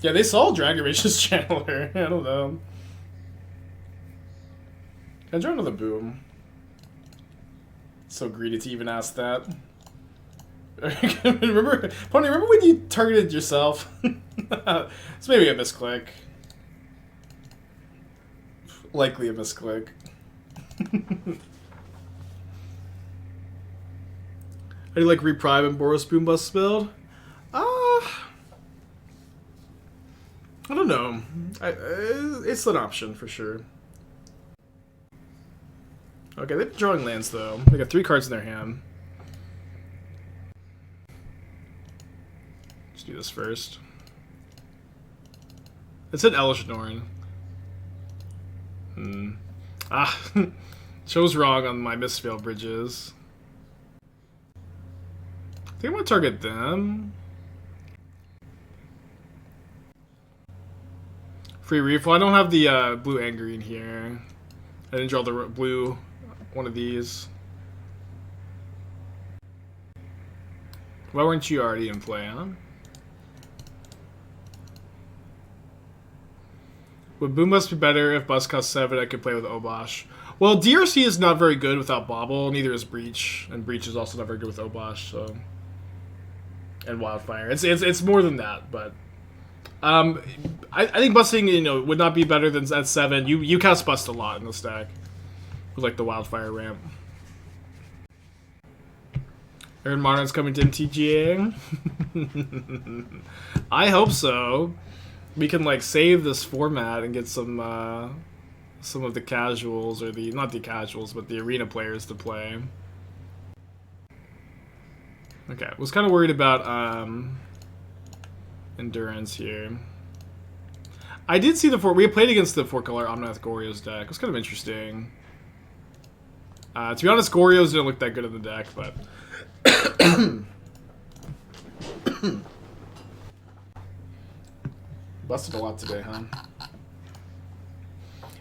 Yeah, they saw Dragon Rage's Channeler. I don't know. Can I draw another boom? So greedy to even ask that. remember when you targeted yourself? It's maybe a misclick. Likely a misclick. How do you like Reprime and Boros Boombust build? I don't know. It's an option for sure. Okay, they're drawing lands though. They got 3 cards in their hand. Let's do this first. It's an Elish Norn. Chose wrong on my Rustvale Bridges. I think I'm gonna target them. Free refill. I don't have the blue and green here. I didn't draw the blue one of these. Why weren't you already in play, huh? Would Boom Bust be better if Bust cost 7? I could play with Obosh. Well, DRC is not very good without Bauble, neither is Breach. And Breach is also not very good with Obosh, so... And Wildfire. It's more than that, but... I think busting, would not be better than at 7. You cast Bust a lot in the stack. With, like, the Wildfire ramp. Aaron Modern's coming to MTGA. I hope so. We can, like, save this format and get some of the casuals, or not the casuals, but the arena players to play. Okay, was kind of worried about endurance here. I did see we played against the 4-color Omnath Goryo's deck. It was kind of interesting. To be honest, Goryo's didn't look that good in the deck, but... Busted a lot today, huh?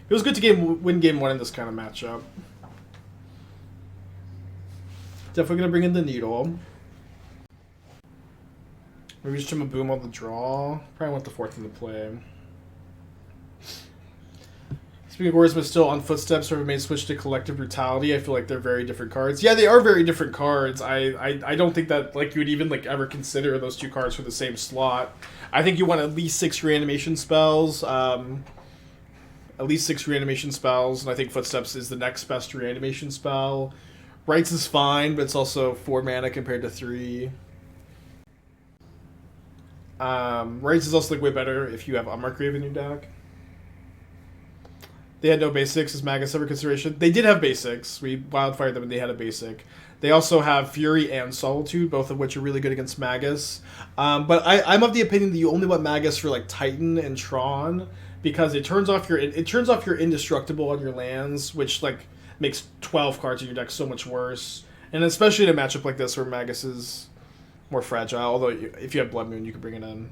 It was good to win game 1 in this kind of matchup. Definitely gonna bring in the Needle. Maybe just trim a Boom on the draw. Probably want the 4th in the play. Speaking of words, but still on Footsteps or remain switched to Collective Brutality. I feel like they're very different cards. Yeah, they are very different cards. I don't think that like you would even like ever consider those 2 cards for the same slot. I think you want at least 6 reanimation spells. At least 6 reanimation spells, and I think Footsteps is the next best reanimation spell. Rights is fine, but it's also 4 mana compared to 3. Rights is also like way better if you have Unmargrave in your deck. They had no basics. Is Magus ever consideration? They did have basics. We wildfired them and they had a basic. They also have Fury and Solitude, both of which are really good against Magus. But I'm of the opinion that you only want Magus for like Titan and Tron, because it turns off your indestructible on your lands, which like makes 12 cards in your deck so much worse. And especially in a matchup like this where Magus is more fragile. Although if you have Blood Moon, you can bring it in.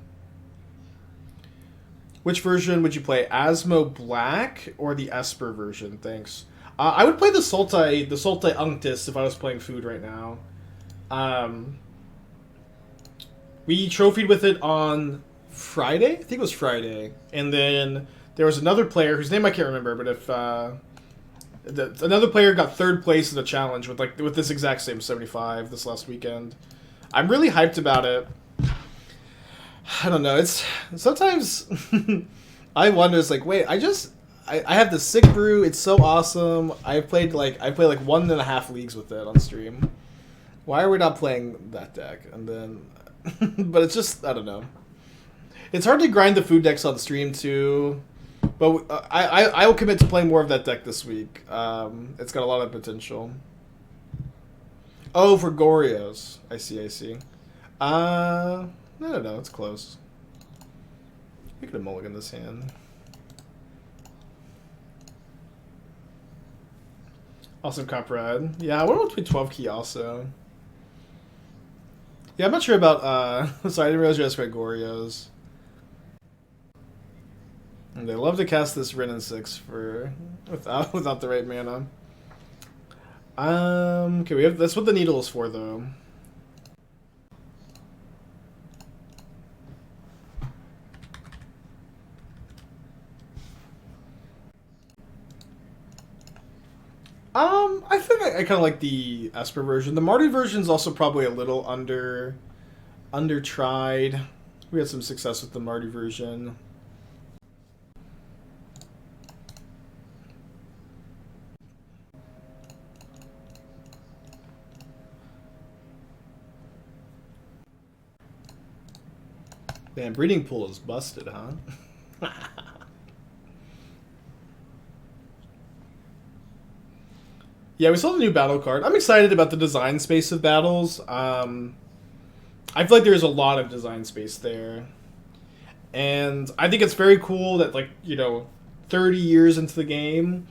Which version would you play? Asmo Black or the Esper version? Thanks. I would play the Sultai Unctus if I was playing food right now. We trophied with it on Friday? I think it was Friday. And then there was another player whose name I can't remember, but if another player got third place in the challenge with this exact same 75 this last weekend. I'm really hyped about it. I don't know. It's sometimes I wonder. It's like, wait, I have the sick brew. It's so awesome. I played like 1.5 leagues with it on stream. Why are we not playing that deck? And then, but it's just, I don't know. It's hard to grind the food decks on stream too. But I will commit to playing more of that deck this week. It's got a lot of potential. Oh, for Gorios. I see. I don't know. It's close. We could have mulliganed this hand. Also Copperhead. Yeah, I wonder what 12 key also. Yeah, I'm not sure about, sorry, I didn't realize you asked about Gorios. And they love to cast this Ren and 6 without the right mana. Okay, that's what the needle is for, though. I think I kind of like the Esper version. The Mardu version is also probably a little under-tried. We had some success with the Mardu version. Man, Breeding Pool is busted, huh? Yeah, we saw the new battle card. I'm excited about the design space of battles. I feel like there's a lot of design space there. And I think it's very cool that, 30 years into the game,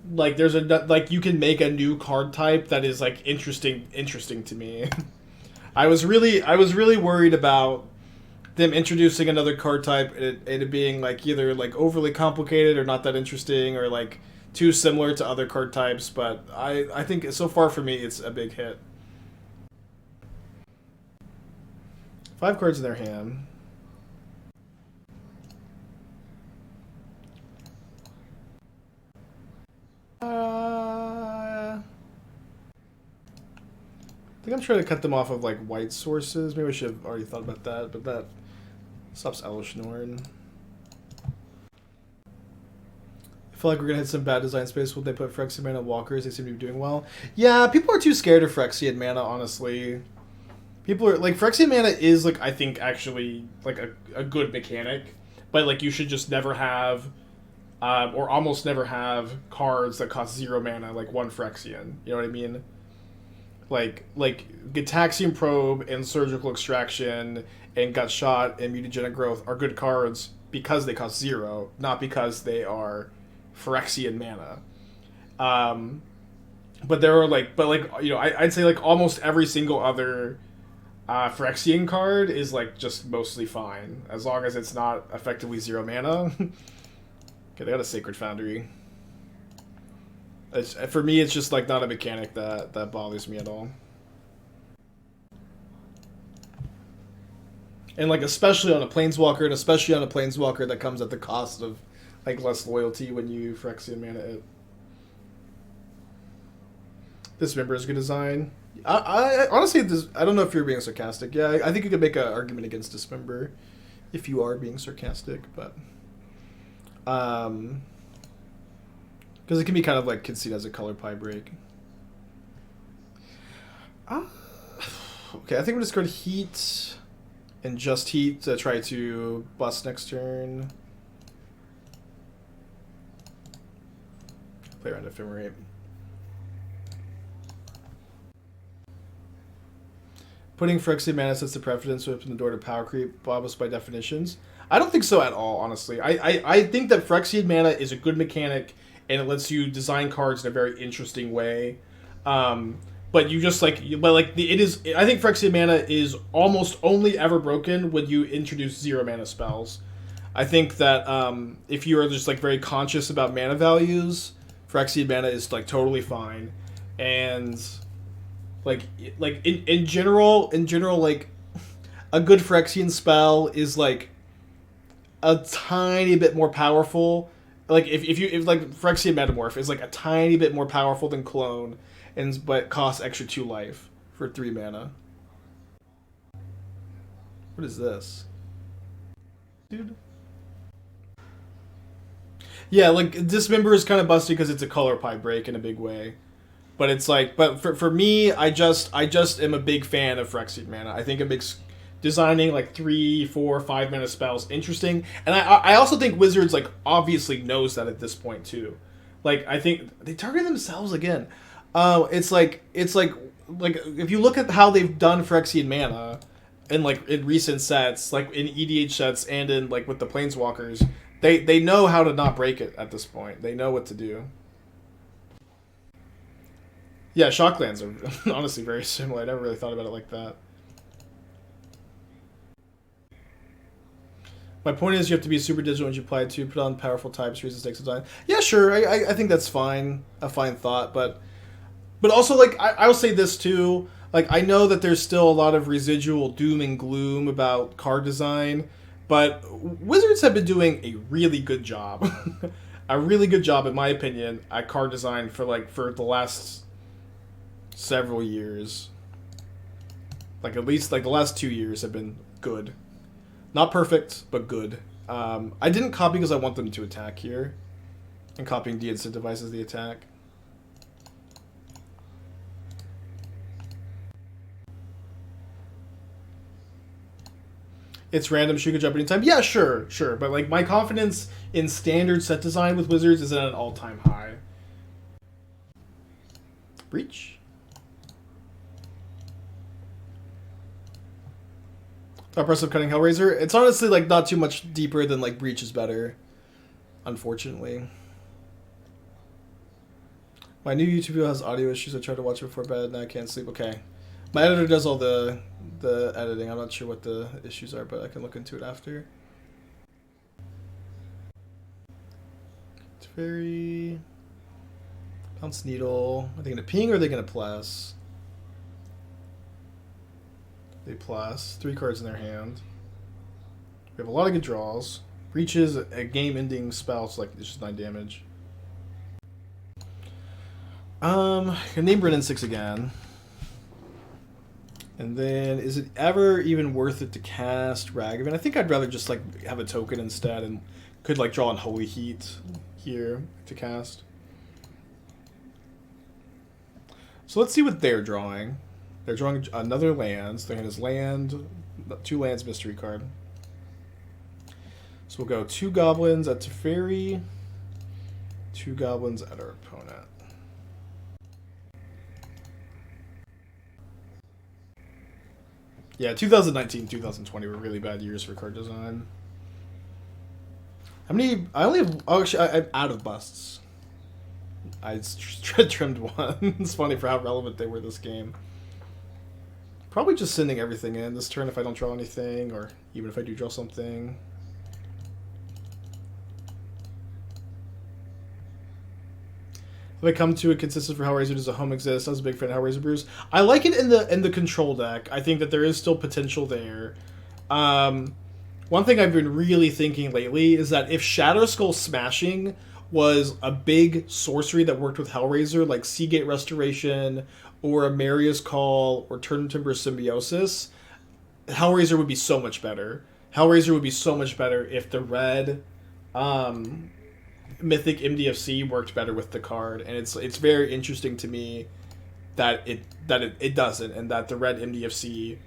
you can make a new card type that is, interesting to me. I was really worried about them introducing another card type and it being, either, overly complicated or not that interesting or, too similar to other card types, but I think so far for me it's a big hit. 5 cards in their hand. I think I'm trying to cut them off of white sources. Maybe I should have already thought about that, but that stops Elesh Norn. I feel like we're gonna hit some bad design space when they put Phyrexian mana walkers. They seem to be doing well. Yeah, people are too scared of Phyrexian mana, honestly. People are Phyrexian mana is I think actually a good mechanic, but you should just never have, or almost never have cards that cost 0 mana, like 1 Phyrexian. You know what I mean? Like Gitaxian Probe and Surgical Extraction and Gut Shot and Mutagenic Growth are good cards because they cost 0, not because they are Phyrexian mana. But there are I'd say almost every single other Phyrexian card is just mostly fine as long as it's not effectively 0 mana. Okay, they got a Sacred Foundry. For me, it's just not a mechanic that bothers me at all. And especially on a Planeswalker, and especially on a Planeswalker that comes at the cost of less loyalty when you Phyrexian mana it. This member is good design. I honestly, I don't know if you're being sarcastic. Yeah, I think you could make an argument against Dismember if you are being sarcastic, but because it can be kind of conceived as a color pie break. Okay, I think we're just going to Heat and just Heat to try to bust next turn. Play around Ephemerate. Putting Phyrexian mana sets the precedence to open the door to power creep, Bauble by definitions. I don't think so at all, honestly. I think that Phyrexian mana is a good mechanic and it lets you design cards in a very interesting way. But you just it is. I think Phyrexian mana is almost only ever broken when you introduce 0 mana spells. I think that if you are just very conscious about mana values, Phyrexian mana is like totally fine, and like in general, like a good Phyrexian spell is like a tiny bit more powerful. Like if like Phyrexian Metamorph is like a tiny bit more powerful than Clone, but costs extra 2 life for 3 mana. What is this, dude? Yeah, like Dismember is kind of busted because it's a color pie break in a big way. But it's like, but for me, I just am a big fan of Phyrexian mana. I think it makes designing like 3, 4, 5 mana spells interesting, and I also think Wizards like obviously knows that at this point too. Like I think they target themselves again. It's like if you look at how they've done Phyrexian mana, in like in recent sets, like in EDH sets and in like with the Planeswalkers, they know how to not break it at this point. They know what to do. Yeah, Shocklands are honestly very similar. I never really thought about it like that. My point is you have to be super digital when you apply it to put on powerful types, reasons, takes design. Yeah, sure. I think that's fine. A fine thought, but also like I'll say this too. Like I know that there's still a lot of residual doom and gloom about card design, but Wizards have been doing a really good job. A really good job, in my opinion, at card design for the last several years. Like at least like the last 2 years have been good. Not perfect, but good. I didn't copy because I want them to attack here. And copying de-incentivizes the attack. It's random, she could jump anytime. Yeah, sure. But like my confidence in standard set design with Wizards is at an all-time high. Breach? Oppressive Cutting Hellraiser. It's honestly like not too much deeper than like Breach is better, unfortunately. My new YouTube video has audio issues. I tried to watch it before bed and I can't sleep. Okay. My editor does all the editing. I'm not sure what the issues are, but I can look into it after. It's very... Pounce Needle. Are they going to ping or are they going to plus? They plus. 3 cards in their hand. We have a lot of good draws. Breach is a game-ending spell, so like it's just 9 damage. Can name Brennan 6 again. And then, is it ever even worth it to cast Ragavan? I think I'd rather just like have a token instead, and could like draw Unholy Heat here to cast. So let's see what they're drawing. They're drawing another lands. Their hand is land, 2 lands mystery card. So we'll go 2 goblins at Teferi, 2 goblins at our opponent. Yeah, 2019, 2020 were really bad years for card design. How many? I only have. Oh, actually, I'm out of busts. I trimmed 1. It's funny for how relevant they were this game. Probably just sending everything in this turn if I don't draw anything, or even if I do draw something. Have I come to a consensus for Hellraiser? Does a home exist? I was a big fan of Hellraiser Brews. I like it in the control deck. I think that there is still potential there. One thing I've been really thinking lately is that if Shadow Skull Smashing was a big sorcery that worked with Hellraiser, like Seagate Restoration, or a Maria's Call, or Turn Timber Symbiosis, Hellraiser would be so much better. Hellraiser would be so much better if the red Mythic MDFC worked better with the card, and it's very interesting to me that it doesn't, and that the red MDFC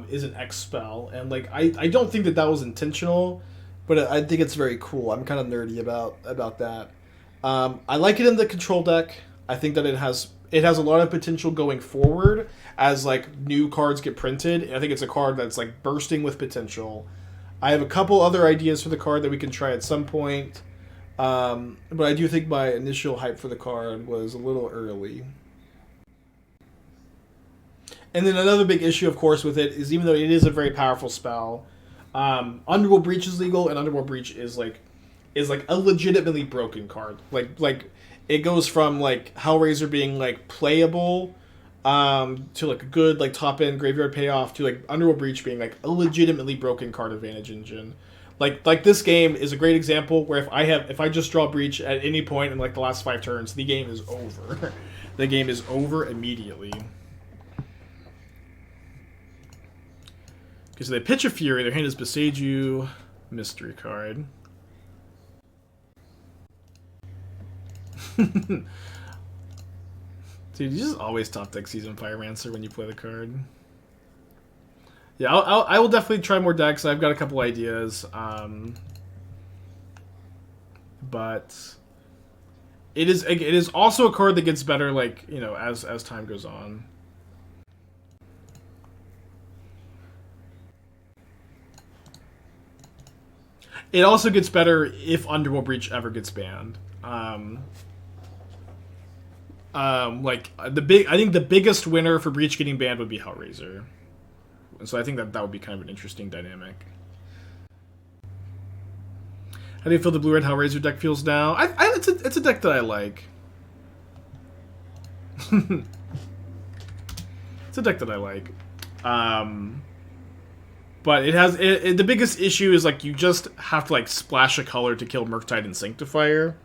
is an X spell, and like I don't think that was intentional, but I think it's very cool. I'm kind of nerdy about that. I like it in the control deck. I think that it has a lot of potential going forward as like new cards get printed. I think it's a card that's like bursting with potential. I have a couple other ideas for the card that we can try at some point. But I do think my initial hype for the card was a little early. And then another big issue, of course, with it is even though it is a very powerful spell, Underworld Breach is legal, and Underworld Breach is like is like a legitimately broken card. Like it goes from like Hellraiser being like playable to like a good like top end graveyard payoff to like Underworld Breach being like a legitimately broken card advantage engine. Like this game is a great example where if I just draw Breach at any point in like the last 5 turns, the game is over. The game is over immediately. Okay, so they pitch a Fury. Their hand is Beseiju, mystery card. Dude, you just always top deck Seasoned Pyromancer when you play the card. Yeah, I will definitely try more decks. I've got a couple ideas, but it is also a card that gets better, like, you know, as time goes on. It also gets better if Underworld Breach ever gets banned. Like I think the biggest winner for Breach getting banned would be Hellraiser. And so I think that would be kind of an interesting dynamic. How do you feel the blue-red Hellraiser deck feels now? It's a deck that I like. It's a deck that I like. But it has the biggest issue is like you just have to like splash a color to kill Murktide and Sanctifier,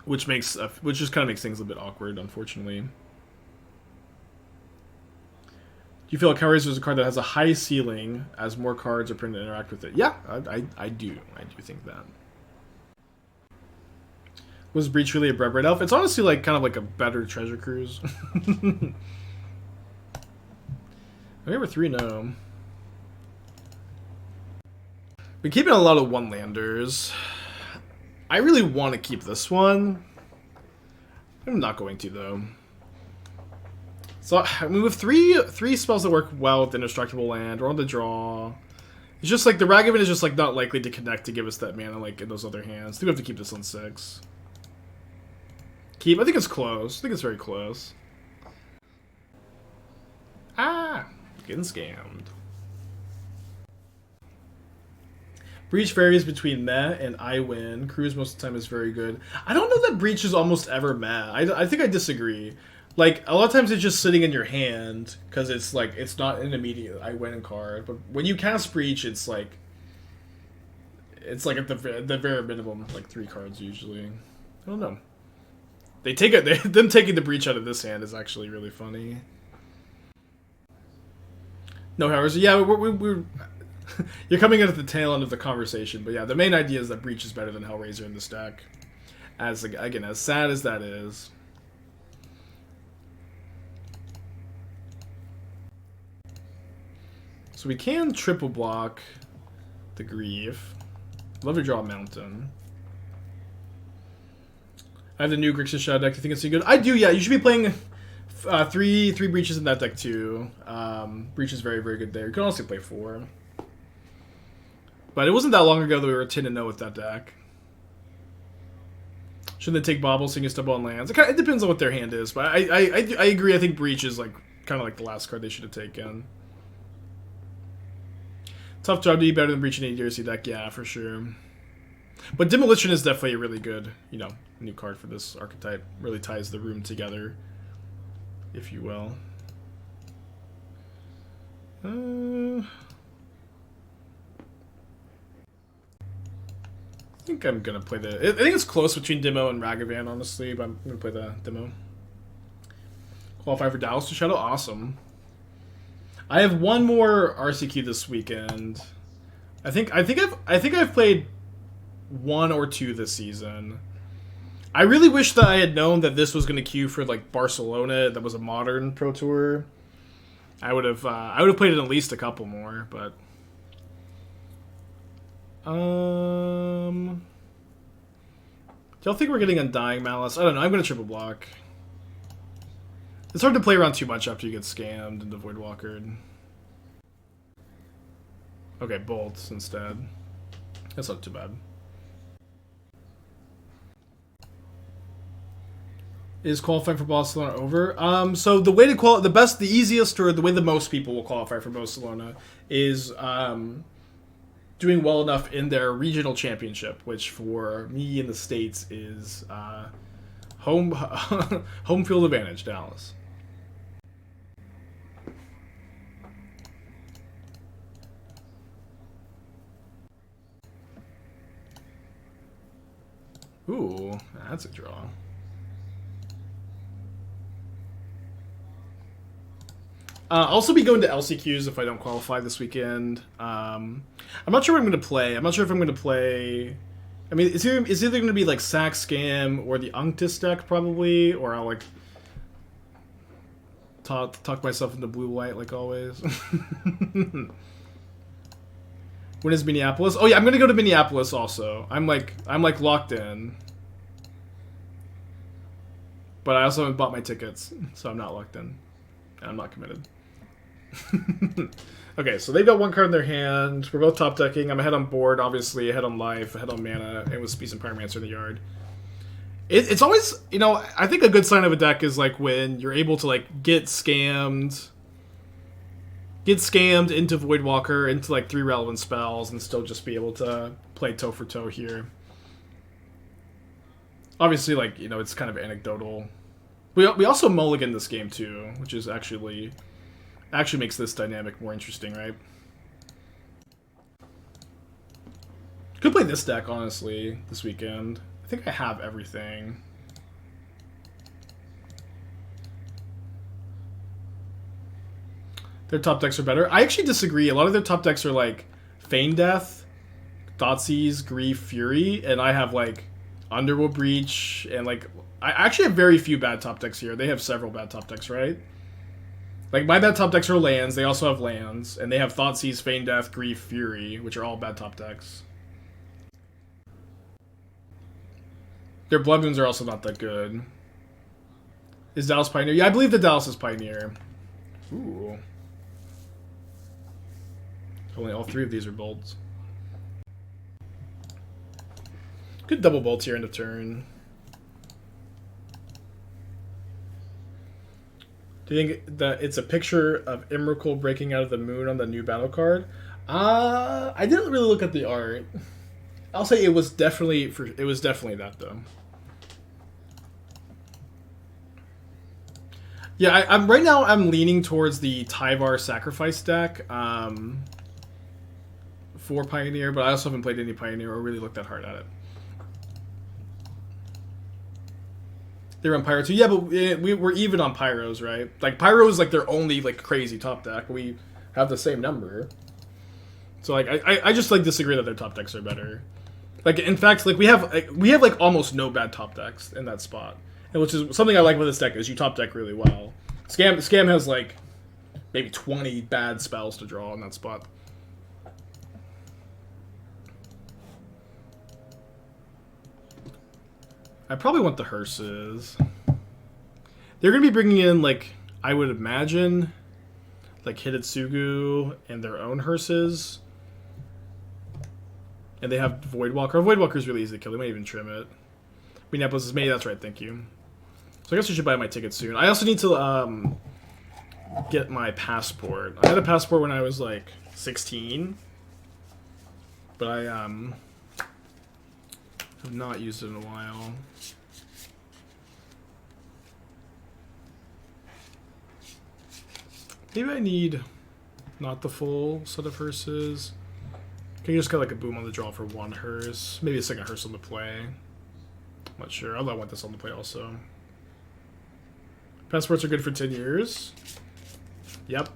which just kind of makes things a bit awkward, unfortunately. Do you feel like Hellraiser is a card that has a high ceiling as more cards are printed to interact with it? Yeah, I do think that. Was Breach really a Red Elf? It's honestly like kind of like a better Treasure Cruise. Number 3, no. Been keeping a lot of one-landers. I really want to keep this one. I'm not going to, though. So, I mean, with three spells that work well with Indestructible Land, or on the draw, it's just like the Ragavan is just like not likely to connect to give us that mana like in those other hands. I think we have to keep this on 6. Keep? I think it's close. I think it's very close. Ah! Getting scammed. Breach varies between meh and I win. Cruise most of the time is very good. I don't know that Breach is almost ever meh. I think I disagree. Like, a lot of times it's just sitting in your hand, because it's like, it's not an immediate I win card. But when you cast Breach, it's like at the very minimum, like 3 cards usually. I don't know. Them taking the Breach out of this hand is actually really funny. No, Hellraiser. Yeah, we're you're coming in at the tail end of the conversation, but yeah, the main idea is that Breach is better than Hellraiser in this deck. Again, as sad as that is. So we can triple block the Grief. Love to draw a Mountain. I have the new Grixis Shadow deck. Do you think it's any good? I do, yeah. You should be playing three Breaches in that deck too. Breach is very, very good there. You can also play 4. But it wasn't that long ago that we were 10-0 with that deck. Shouldn't they take Bauble, Sing a Stubble on lands? It depends on what their hand is, but I agree. I think Breach is like kind of like the last card they should have taken. Tough job to be better than Breach in a DRC deck, yeah, for sure. But Demolition is definitely a really good, you know, new card for this archetype. Really ties the room together, if you will. I think I'm gonna play I think it's close between Demo and Ragavan, honestly, but I'm gonna play the Demo. Qualify for Dallas to Shadow, awesome. I have one more RCQ this weekend. I think I've played 1 or 2 this season. I really wish that I had known that this was going to queue for like Barcelona. That was a modern Pro Tour. I would have played it at least a couple more, but do y'all think we're getting Undying Malice? I don't know. I'm going to triple block. It's hard to play around too much after you get scammed and Void Walkered. Okay, Bolts instead. That's not too bad. Is qualifying for Barcelona over? So the way to the easiest, or the way that most people will qualify for Barcelona is doing well enough in their regional championship, which for me in the States is home home field advantage, Dallas. Ooh, that's a draw. I'll also be going to LCQs if I don't qualify this weekend. I'm not sure what I'm going to play. I'm not sure if I'm going to play... I mean, it's either going to be like Sack Scam or the Unctus deck probably, or I'll like talk myself into blue white like always. When is Minneapolis? Oh yeah, I'm going to go to Minneapolis also. I'm like locked in. But I also haven't bought my tickets, so I'm not locked in. And I'm not committed. Okay, so they've got one card in their hand. We're both top decking. I'm ahead on board, obviously, ahead on life, ahead on mana, and with Seasoned Pyromancer in the yard. It's always, you know, I think a good sign of a deck is like when you're able to like get scammed into Voidwalker, into like 3 relevant spells, and still just be able to play toe for toe here. Obviously, like, you know, it's kind of anecdotal. We also mulligan this game too, which is actually makes this dynamic more interesting, right? Could play this deck, honestly, this weekend. I think I have everything. Their top decks are better. I actually disagree. A lot of their top decks are like Feign Death, Thoughtseize, Grief, Fury, and I have like Underworld Breach, and like I actually have very few bad top decks here. They have several bad top decks, right? Like, my bad top decks are lands. They also have lands. And they have Thoughtseize, Feign Death, Grief, Fury, which are all bad top decks. Their Blood Moons are also not that good. Is Dallas Pioneer? Yeah, I believe that Dallas is Pioneer. Ooh. Only all 3 of these are bolts. Good double bolts here end of turn. Do you think that it's a picture of Emrakul breaking out of the moon on the new battle card? I didn't really look at the art. I'll say it was definitely that though. Yeah, I'm right now. I'm leaning towards the Tyvar Sacrifice deck for Pioneer, but I also haven't played any Pioneer or really looked that hard at it. They run Pyro too. Yeah, but we're even on Pyros, right? Like, Pyro is like their only like crazy top deck. We have the same number. So like I just like disagree that their top decks are better. Like, in fact, like we have like almost no bad top decks in that spot. And which is something I like with this deck is you top deck really well. Scam has like maybe 20 bad spells to draw in that spot. I probably want the hearses. They're going to be bringing in, like, I would imagine, like, Hidetsugu and their own hearses. And they have Voidwalker. Voidwalker's really easy to kill. They might even trim it. Minneapolis is May. That's right. Thank you. So I guess I should buy my ticket soon. I also need to get my passport. I had a passport when I was, like, 16. But I have not used it in a while. Maybe I need not the full set of hearses. Can you just get like a boom on the draw for 1 hearse? Maybe a second hearse on the play. I'm not sure. Although I want this on the play also. Passports are good for 10 years. Yep.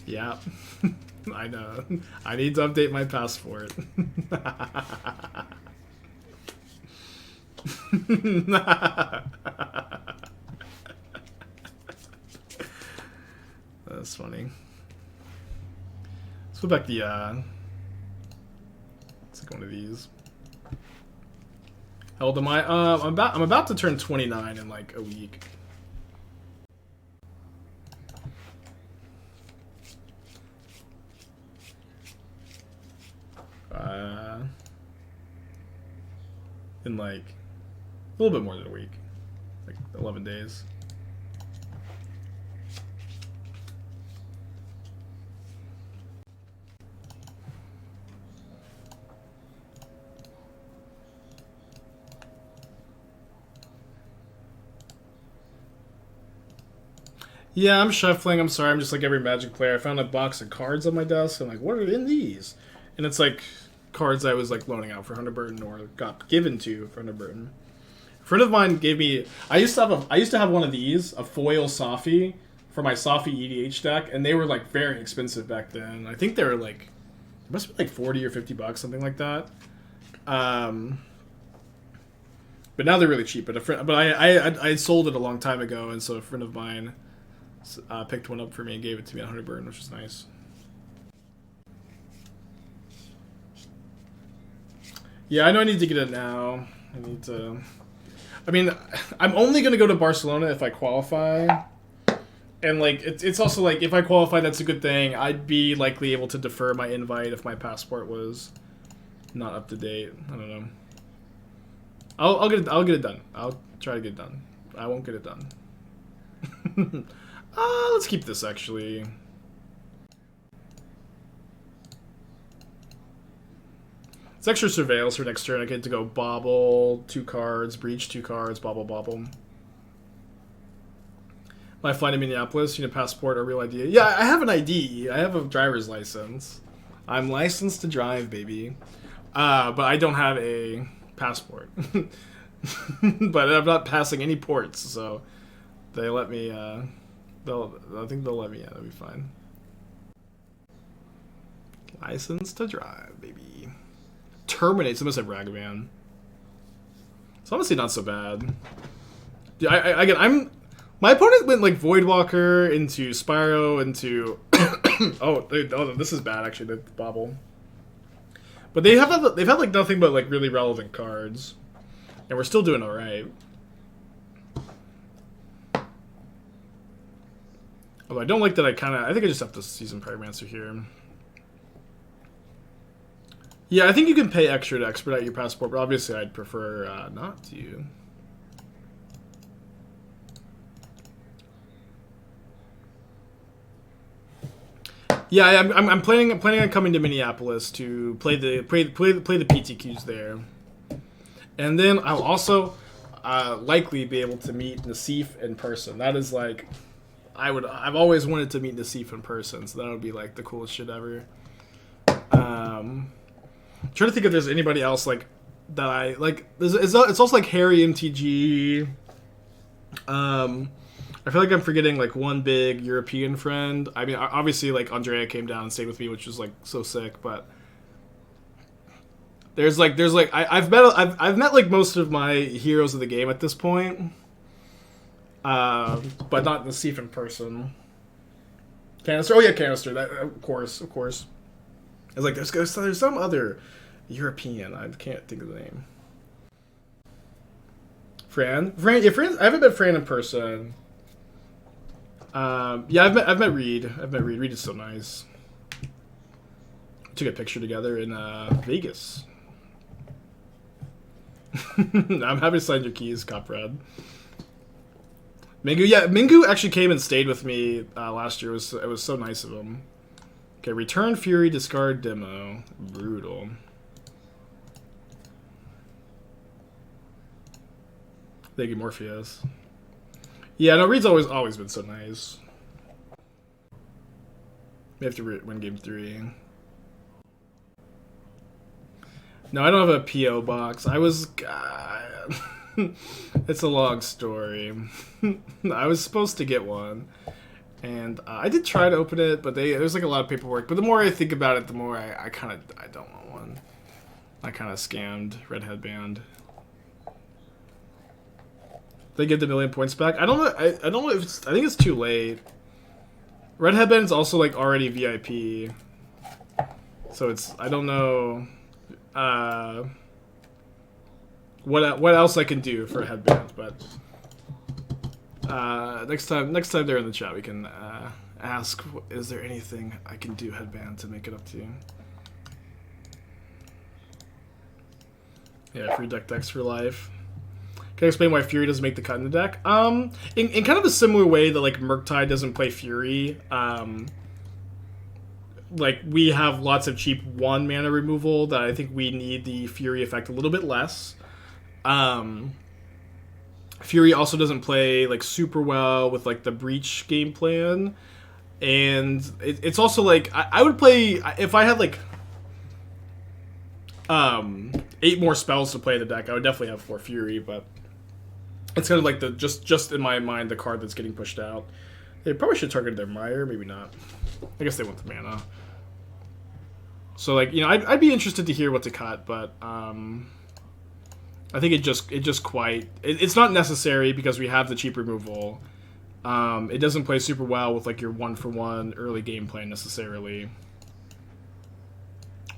Yep. I know. I need to update my passport. That's funny. Let's put back the let's take one of these. How old am I? I'm about to turn 29 in like a week. In like a little bit more than a week, like 11 days. Yeah, I'm shuffling. I'm sorry. I'm just like every Magic player. I found a box of cards on my desk. I'm like, what are in these? And it's like cards I was like loaning out for Hunter Burton or got given to for Hunter Burton. A friend of mine gave me. I used to have one of these, a foil Safi, for my Safi EDH deck, and they were like very expensive back then. I think they were like, it must be like $40 or $50, something like that. But now they're really cheap. But I sold it a long time ago, and so a friend of mine picked one up for me and gave it to me at 100 burn, which is nice. Yeah, I know I need to get it now. I need to. I mean, I'm only gonna go to Barcelona if I qualify, and like it's also like if I qualify, that's a good thing. I'd be likely able to defer my invite if my passport was not up to date. I don't know. I'll get it done. I'll try to get it done. I won't get it done. Let's keep this actually. It's extra surveillance for next turn. I get to go Bauble, 2 cards, Breach, 2 cards, Bauble. My flight to Minneapolis, you need a passport or real ID. Yeah, I have an ID. I have a driver's license. I'm licensed to drive, baby. But I don't have a passport. But I'm not passing any ports, so they let me, I think they'll let me in. That'll be fine. License to drive, baby. Terminate. Someone said Ragavan. It's honestly not so bad. Dude, my opponent went like Voidwalker into Spyro into oh, this is bad actually. The Bauble. But they've had like nothing but like really relevant cards, and we're still doing all right. Although I don't like that. I think I just have to Seasoned Pyromancer here. Yeah, I think you can pay extra to expedite your passport, but obviously I'd prefer not to. Yeah, I'm planning on coming to Minneapolis to play the PTQs there, and then I'll also likely be able to meet Nassif in person. That is like, I've always wanted to meet Nassif in person, so that would be like the coolest shit ever. I'm trying to think if there's anybody else like that I like. It's also like Harry MTG. I feel like I'm forgetting like one big European friend. I mean, obviously like Andrea came down and stayed with me, which was like so sick. But there's like I've met like most of my heroes of the game at this point, but not the Seaf in person. Canister, oh yeah, Canister. That of course. It's like there's some other European. I can't think of the name. Fran. Yeah, Fran. I haven't met Fran in person. Yeah, I've met Reed. Reed is so nice. We took a picture together in Vegas. I'm happy to sign your keys, Copred. Mingu, yeah, Mingu actually came and stayed with me last year. It was so nice of him. Okay, return Fury, discard demo. Brutal. Thank you, Morpheus. Yeah, no, Reed's always been so nice. We have to win game 3. No, I don't have a PO box. It's a long story. I was supposed to get one. And I did try to open it, but there's like a lot of paperwork. But the more I think about it, the more I don't want one. I kind of scammed Red Headband. They give the 1,000,000 points back. I don't know. I don't know if I think it's too late. Red Headband's also like already VIP, so I don't know what else I can do for a headband, but. Next time they're in the chat, we can ask, is there anything I can do headband to make it up to you? Yeah, free decks for life. Can I explain why Fury doesn't make the cut in the deck? In kind of a similar way that like Murktide doesn't play Fury. Like we have lots of cheap 1 mana removal that I think we need the Fury effect a little bit less. Fury also doesn't play like super well with like the Breach game plan, and it's also like I would play if I had like 8 more spells to play in the deck. I would definitely have 4 Fury, but it's kind of like the just in my mind the card that's getting pushed out. They probably should target their Mire, maybe not. I guess they want the mana. So like, you know, I'd be interested to hear what to cut, but I think it's not necessary because we have the cheap removal. It doesn't play super well with like your 1-for-1 early game play necessarily.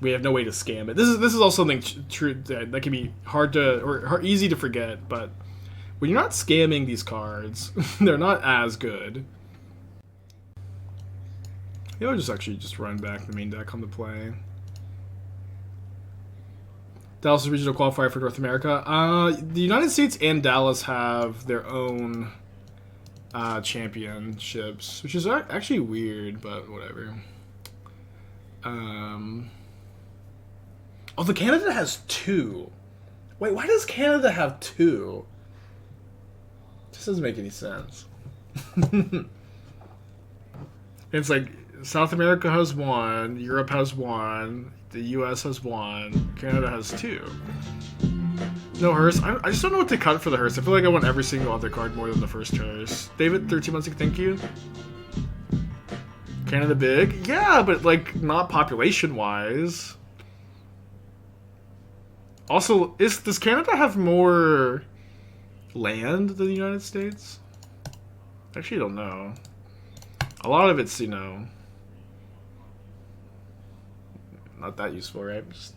We have no way to scam it. This is also something true that can be hard to or easy to forget, but when you're not scamming these cards, they're not as good. Maybe I'll just run back the main deck on the play. Dallas regional qualifier for North America. The United States and Dallas have their own championships, which is actually weird, but whatever. Oh, the Canada has 2. Wait, why does Canada have 2? This doesn't make any sense. It's like South America has 1, Europe has 1, the US has 1, Canada has 2. No hearse. I just don't know what to cut for the hearse. I feel like I want every single other card more than the first hearse. David, 13 months, thank you. Canada big? Yeah, but like not population-wise. Also, does Canada have more land than the United States? Actually, I don't know. A lot of it's, you know, not that useful, right? Just...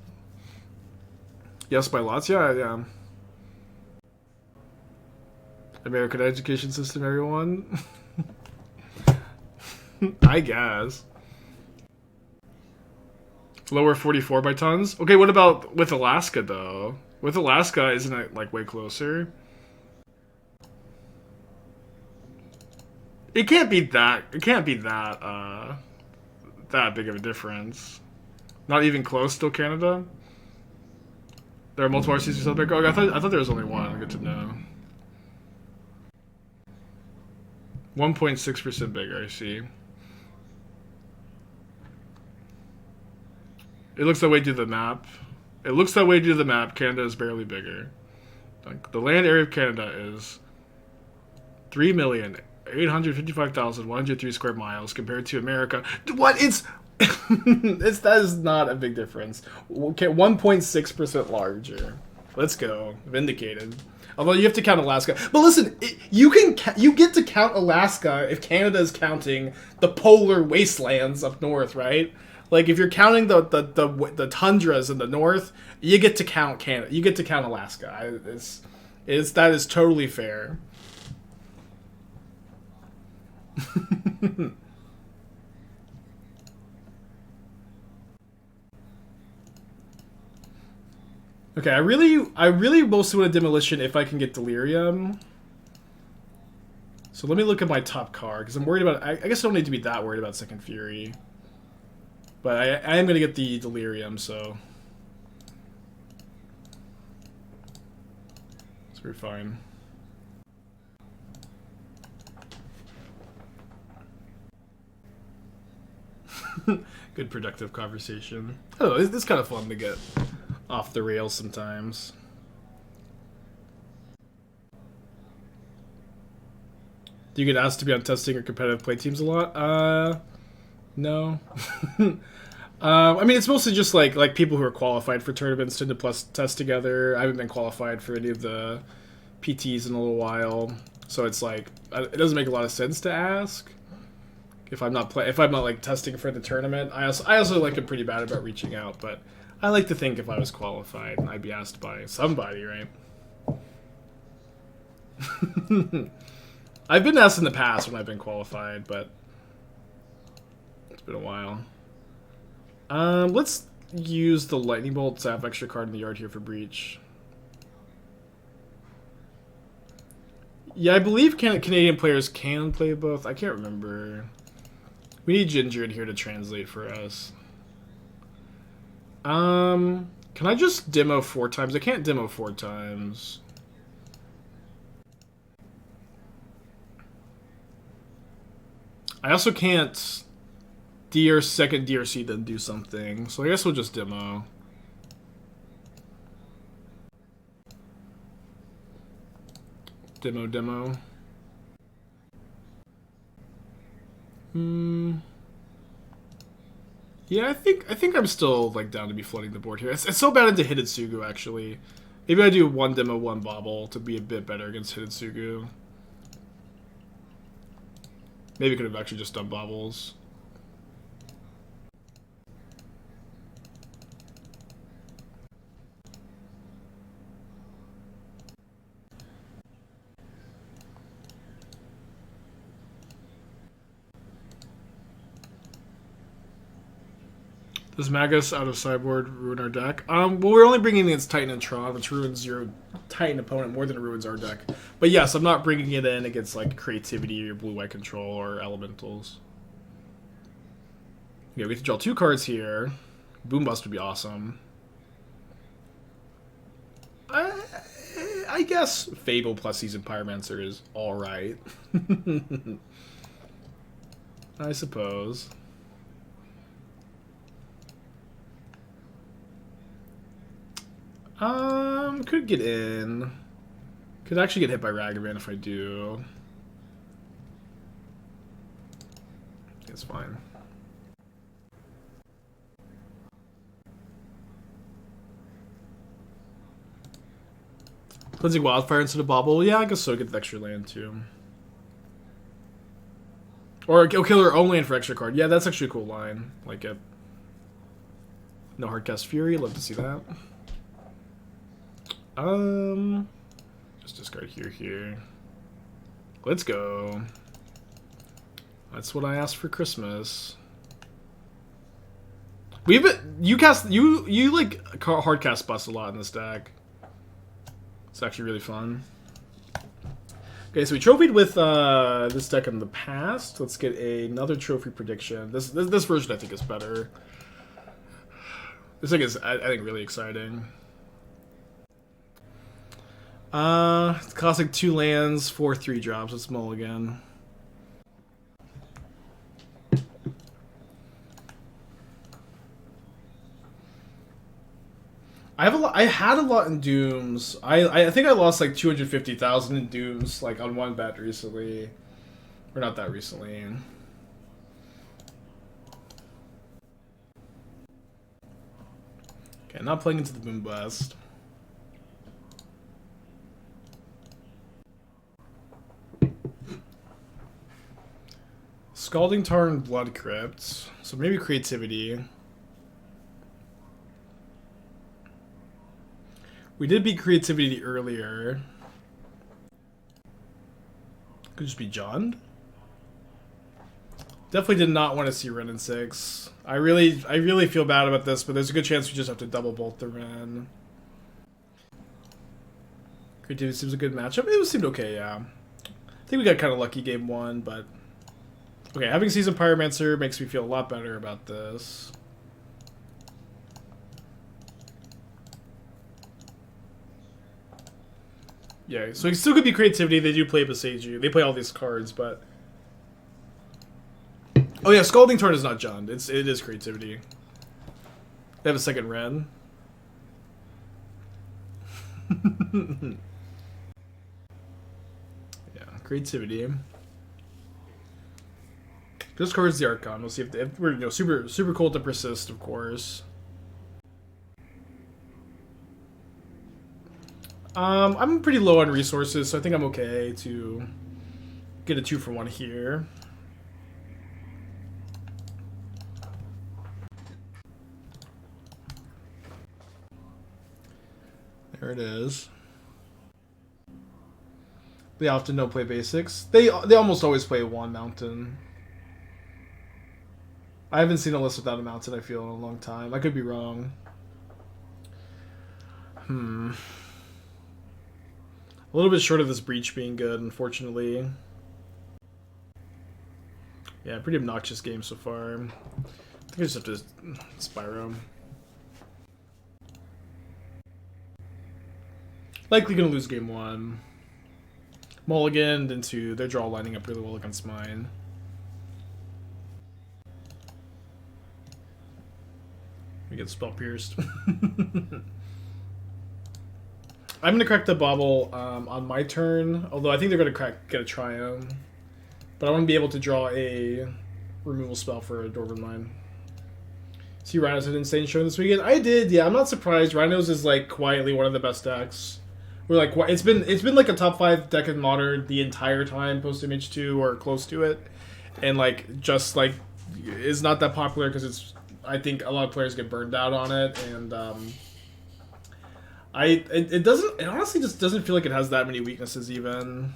Yes, by lots? Yeah. American education system, everyone? I guess. Lower 44 by tons? Okay, what about with Alaska, though? With Alaska, isn't it, like, way closer? It can't be that that big of a difference. Not even close, still Canada? There are multiple RCs South America? Oh, I thought there was only one. Good to know. 1.6% bigger, I see. It looks that way due to the map. Canada is barely bigger. Like, the land area of Canada is 3,855,103 square miles compared to America. What? That is not a big difference. Okay, 1.6% larger. Let's go. Vindicated. Although you have to count Alaska. But listen, you get to count Alaska if Canada is counting the polar wastelands up north, right? Like if you're counting the tundras in the north, you get to count Canada. You get to count Alaska. That is totally fair. Okay, I really mostly want a Demolition if I can get Delirium. So let me look at my top card, because I'm worried about... I guess I don't need to be that worried about Second Fury. But I am going to get the Delirium, so... It's very fine. Good productive conversation. Oh, it's kind of fun to get off the rails sometimes. Do you get asked to be on testing or competitive play teams a lot? No. I mean, it's mostly just like people who are qualified for tournaments tend to test together. I haven't been qualified for any of the PTs in a little while, so it's like it doesn't make a lot of sense to ask. If I'm not like testing for the tournament, I also like am pretty bad about reaching out, but I like to think if I was qualified, I'd be asked by somebody, right? I've been asked in the past when I've been qualified, but it's been a while. Let's use the Lightning Bolt to have extra card in the yard here for Breach. Yeah, I believe Canadian players can play both. I can't remember. We need Ginger in here to translate for us. Can I just demo 4 times? I can't demo 4 times. I also can't DR second DRC then do something, so I guess we'll just demo. Demo. Yeah, I think I'm still like down to be flooding the board here. It's so bad into Hidetsugu actually. Maybe I do one demo, one Bauble to be a bit better against Hidetsugu. Maybe could have actually just done Baubles. Does Magus out of sideboard ruin our deck? Well, we're only bringing against Titan and Tron, which ruins your Titan opponent more than it ruins our deck. But yes, I'm not bringing it in against like Creativity or Blue-White Control or Elementals. Yeah, we get to draw 2 cards here. Boom Bust would be awesome. I guess Fable plus Seasoned Pyromancer is alright. I suppose. Could get in. Could actually get hit by Ragavan if I do. It's fine. Cleansing Wildfire instead of Bauble? Yeah, I guess so. Get the extra land too. Or kill her own land for extra card. Yeah, that's actually a cool line. Like it. No Hardcast Fury. Love to see that. Just discard here. Let's go. That's what I asked for Christmas. You like hard cast bust a lot in this deck. It's actually really fun. Okay, so we trophied with this deck in the past. Let's get another trophy prediction. This version I think is better. This deck is I think really exciting. It's costing 2 lands, 4 3-drops. Let's mulligan. I had a lot in Dooms. I think I lost like 250,000 in Dooms like on one bet recently, or not that recently. Okay, not playing into the Boom Blast. Scalding Tarn, Blood Crypt. So maybe Creativity. We did beat Creativity earlier. Could just be John. Definitely did not want to see Ren in 6. I really feel bad about this, but there's a good chance we just have to double bolt the Ren. Creativity seems a good matchup. It seemed okay, yeah. I think we got kind of lucky game 1, but... Okay, having Seasoned Pyromancer makes me feel a lot better about this. Yeah, so it still could be Creativity. They do play Beseiju. They play all these cards, but... Oh yeah, Scalding Tarn is not John. It is Creativity. They have a second Ren. Yeah, Creativity. This card's the Archon. We'll see if we're super cool to persist, of course. I'm pretty low on resources, so I think I'm okay to get a 2-for-1 here. There it is. They often don't play basics. They almost always play 1 mountain. I haven't seen a list without a mountain, I feel, in a long time. I could be wrong. A little bit short of this Breach being good, unfortunately. Yeah, pretty obnoxious game so far. I think I just have to Spyro. Likely gonna lose game 1. Mulligan into their draw lining up really well against mine. I get spell pierced. I'm gonna crack the Bauble on my turn, although I think they're gonna get a Triumph. But I want to be able to draw a removal spell for a Dwarven Mine. See, Rhinos had an insane showing this weekend. I did, yeah. I'm not surprised. Rhinos is like quietly one of the best decks. We're like, it's been like a top 5 deck in Modern the entire time, post Image 2 or close to it, and like just like is not that popular because it's. I think a lot of players get burned out on it, and it doesn't. It honestly just doesn't feel like it has that many weaknesses even.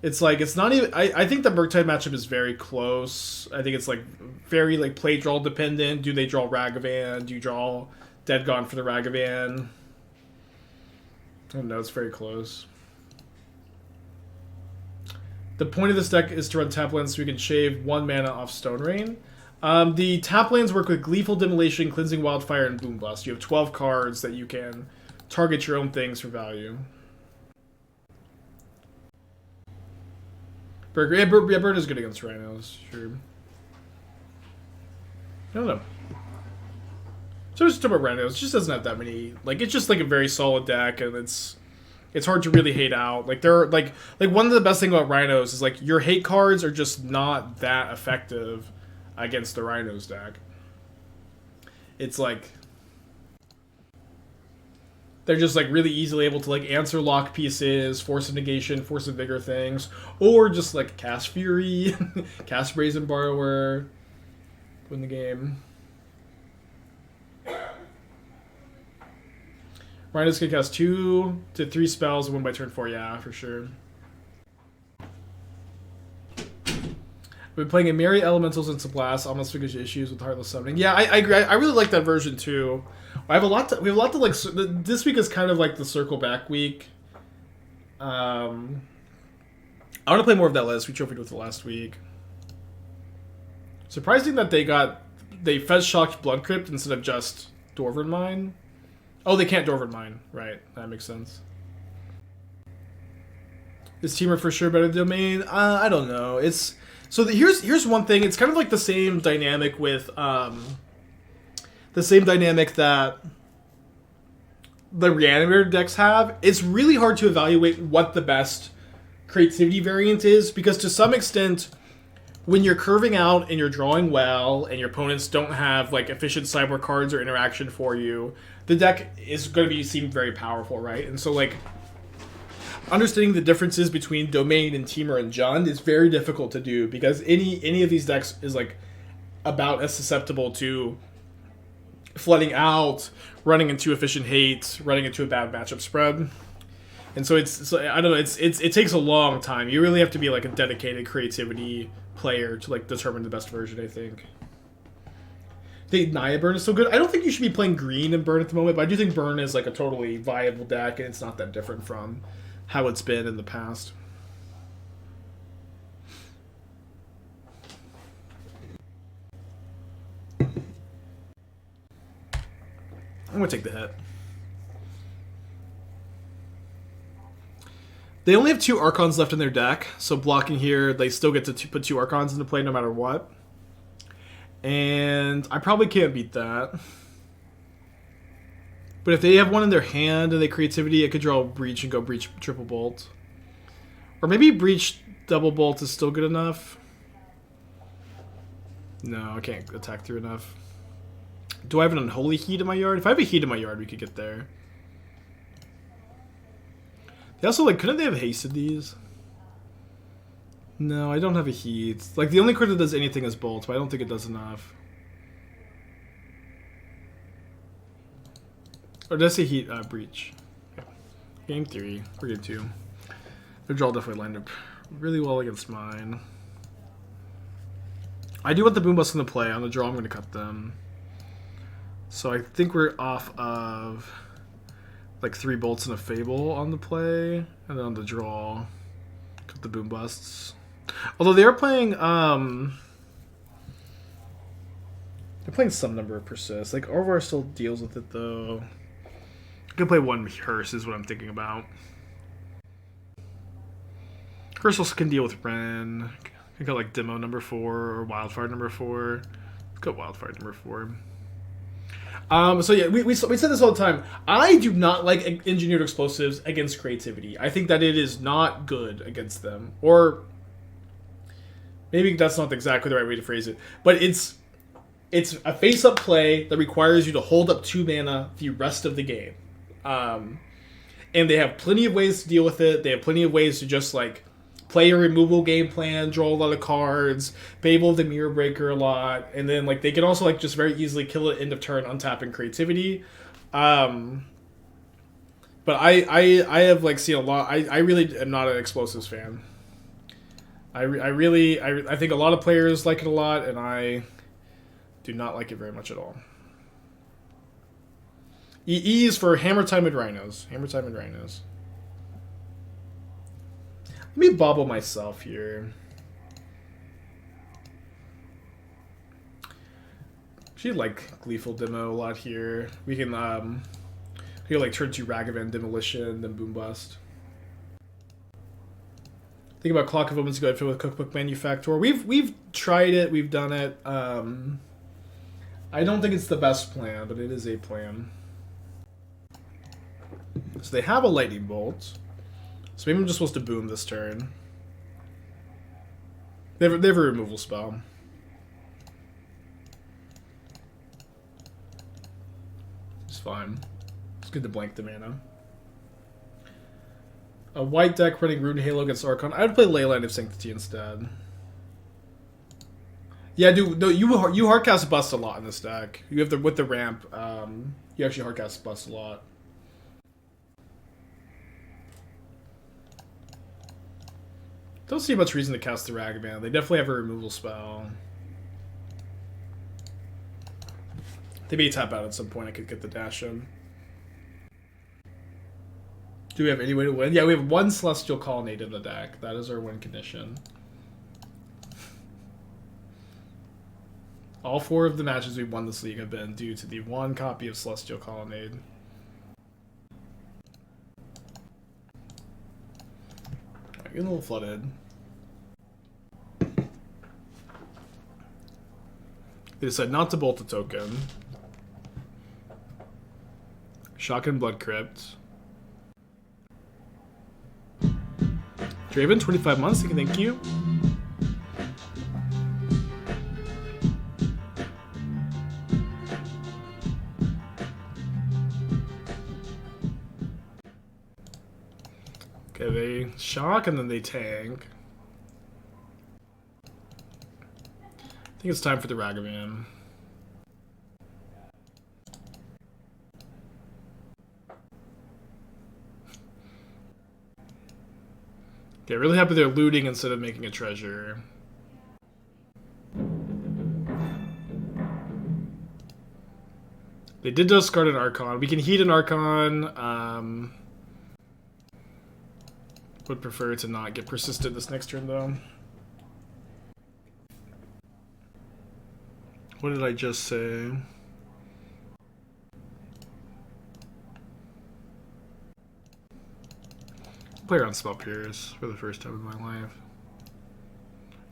It's like, it's not even... I think the Murktide matchup is very close. I think it's like very like play draw dependent. Do they draw Ragavan? Do you draw Dead Gone for the Ragavan? I don't know, it's very close. The point of this deck is to run tap lands so we can shave 1 mana off Stone Rain. The tap lands work with Gleeful Demolition, Cleansing Wildfire, and Boom Blast. You have 12 cards that you can target your own things for value. Burger. Yeah, Bird is good against Rhinos, sure. I don't know. So just talk about Rhinos. It just doesn't have that many. Like, it's just like a very solid deck, and it's hard to really hate out. Like, they're like one of the best thing about Rhinos is like your hate cards are just not that effective against the Rhinos deck. It's like they're just like really easily able to like answer lock pieces, force of negation, force of vigor things, or just like cast Fury, cast Brazen Borrower, win the game. Rhinos can cast 2 to 3 spells and win by turn 4, yeah, for sure. I've been playing Amiri Elementals and Subblast, almost figures issues with Heartless Summoning. Yeah, I agree. I really like that version too. We have a lot to like. This week is kind of like the circle back week. I want to play more of that list. We trophied with it last week. Surprising that they Fetch Shocked Blood Crypt instead of just Dwarven Mine. Oh, they can't Dwarven Mine. Right, that makes sense. Is Teamer for sure better than Domain? I don't know. It's so here's one thing. It's kind of like the same dynamic with the same dynamic that the Reanimator decks have. It's really hard to evaluate what the best creativity variant is, because to some extent, when you're curving out and you're drawing well and your opponents don't have like efficient sideboard cards or interaction for you, the deck is going to seem very powerful, right? And so like understanding the differences between Domain and Teamer and Jund is very difficult to do, because any of these decks is like about as susceptible to flooding out, running into efficient hate, running into a bad matchup spread. And so I don't know, it takes a long time. You really have to be like a dedicated creativity player to like determine the best version, I think. I think Naya Burn is so good. I don't think you should be playing green and Burn at the moment, but I do think Burn is like a totally viable deck, and it's not that different from how it's been in the past. I'm going to take the hit. They only have 2 Archons left in their deck, so blocking here, they still get to put 2 Archons into play no matter what. And I probably can't beat that. But if they have one in their hand and they creativity, I could draw Breach and go Breach Triple Bolt. Or maybe Breach Double Bolt is still good enough. No, I can't attack through enough. Do I have an Unholy Heat in my yard? If I have a Heat in my yard, we could get there. They also, like, couldn't they have hasted these? No, I don't have a Heat. Like, the only card that does anything is Bolt, but I don't think it does enough. Or did I say Heat? Breach. Okay. Game 3. Or game 2. Their draw definitely lined up really well against mine. I do want the Boom Bust in the play. On the draw, I'm going to cut them. So I think we're off of like 3 bolts and a Fable on the play, and then on the draw, cut the Boom Busts. Although they are playing, they're playing some number of Persist. Like Orvar still deals with it though. I could play 1 Hearse is what I'm thinking about. Hearse also can deal with Ren. I can go like Demo number 4 or Wildfire number 4. Let's go Wildfire number 4. So yeah, we said this all the time. I do not like engineered explosives against creativity. I think that it is not good against them. Or maybe that's not exactly the right way to phrase it. But it's a face-up play that requires you to hold up 2 mana the rest of the game. And they have plenty of ways to deal with it. They have plenty of ways to just, like, play a removal game plan, draw a lot of cards, Fable the Mirror Breaker a lot, and then, like, they can also, like, just very easily kill it end of turn, untapping creativity. But I have, like, seen a lot. I really am not an explosives fan. I think a lot of players like it a lot, and I do not like it very much at all. E is for Hammer Time and Rhinos. Hammer Time and Rhinos. Let me bauble myself here. She like Gleeful Demo a lot here. We can like turn to Ragavan Demolition, then Boom Bust. Think about Clock of Moments ago. I feel with Cookbook Manufactor. We've tried it. We've done it. I don't think it's the best plan, but it is a plan. So they have a Lightning Bolt. So maybe I'm just supposed to boom this turn. They have a removal spell. It's fine. It's good to blank the mana. A white deck running Rune Halo against Archon. I would play Leyline of Sanctity instead. Yeah, dude, no, you hardcast Bust a lot in this deck. You have with the ramp, you actually hardcast Bust a lot. Don't see much reason to cast the Ragavan. They definitely have a removal spell. They may tap out at some point. I could get the dash in. Do we have any way to win? Yeah, we have 1 Celestial Colonnade in the deck. That is our win condition. All 4 of the matches we've won this league have been due to the 1 copy of Celestial Colonnade. Getting a little flooded. They decide not to bolt a token. Shotgun Blood Crypt. Draven, 25 months, thank you. Okay, they shock and then they tank. I think it's time for the Ragavan. Okay, really happy they're looting instead of making a treasure. They did discard an Archon. We can heat an Archon. Would prefer to not get persisted this next turn, though. What did I just say? Play around Spell Pierce for the first time in my life.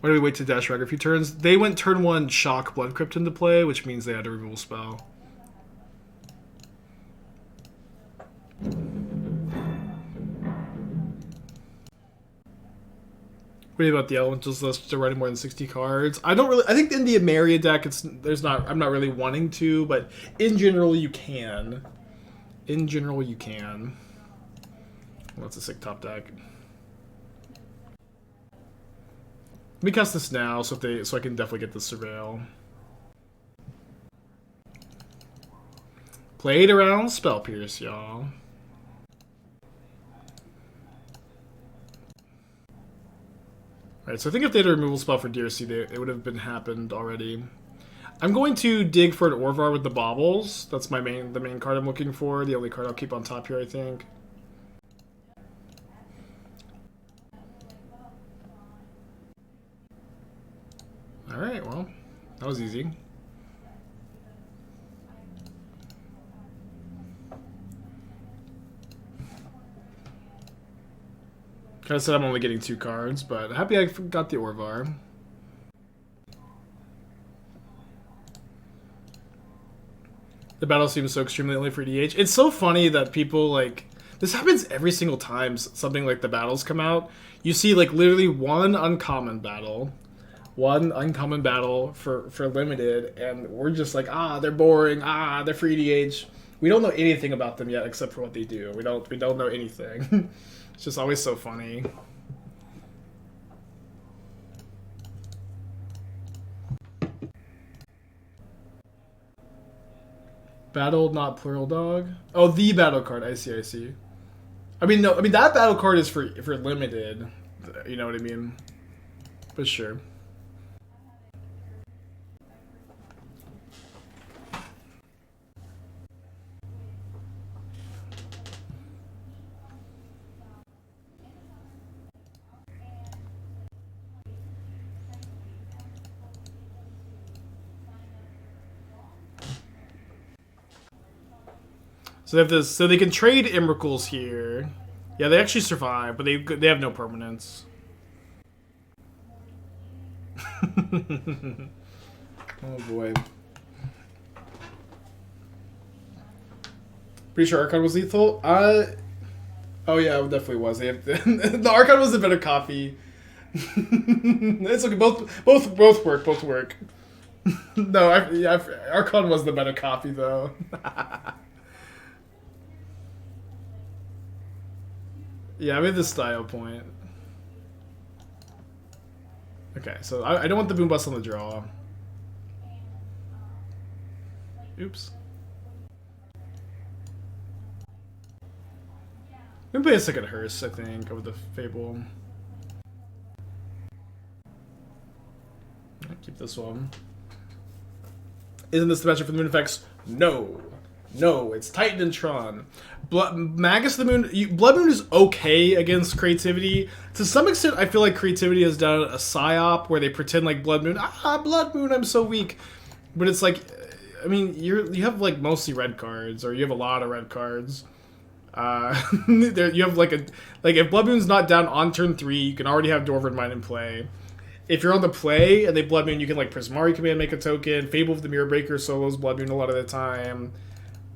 Why do we wait to dash Ragger a few turns? They went turn 1 Shock Blood Crypt into play, which means they had a removal spell. What about the Elementals list to running more than 60 cards? I don't really. I think in the Emeria deck, I'm not really wanting to, but in general, you can. In general, you can. Well, that's a sick top deck. Let me cast this now, so I can definitely get the Surveil. Played around Spell Pierce, y'all. Alright, so I think if they had a removal spell for DRC, it would have been happened already. I'm going to dig for an Orvar with the Baubles. That's the main card I'm looking for. The only card I'll keep on top here, I think. Alright, well, that was easy. Kind of said I'm only getting 2 cards, but happy I got the Orvar. The battle seems so extremely only for DH. It's so funny that people, like... This happens every single time something like the battles come out. You see, like, literally one uncommon battle. One uncommon battle for limited, and we're just like, ah, they're boring, ah, they're free DH. We don't know anything about them yet except for what they do. We don't know anything. It's just always so funny. Battle, not plural dog. Oh, the battle card. I see. I mean, no. I mean that battle card is for limited. You know what I mean? But sure. So they have this. So they can trade Emrakuls here. Yeah, they actually survive, but they have no permanence. Oh boy. Pretty sure Archon was lethal. Oh yeah, it definitely was. They have the Archon was a better copy. It's okay. Both work. Both work. No, Archon was the better copy though. Yeah, I made the style point. Okay, so I don't want the boom bust on the draw. Oops. I'm gonna play a second hearse, I think, over the Fable. I'll keep this one. Isn't this the matchup for the moon effects? No. No, it's Titan and Tron. Magus the Moon... Blood Moon is okay against Creativity. To some extent, I feel like Creativity has done a psyop where they pretend like Blood Moon... Ah, Blood Moon, I'm so weak. But it's like... I mean, you have like mostly red cards, or you have a lot of red cards. You have like if Blood Moon's not down on turn 3, you can already have Dwarven Mine in play. If you're on the play and they Blood Moon, you can like Prismari Command, make a token. Fable of the Mirror Breaker solos Blood Moon a lot of the time.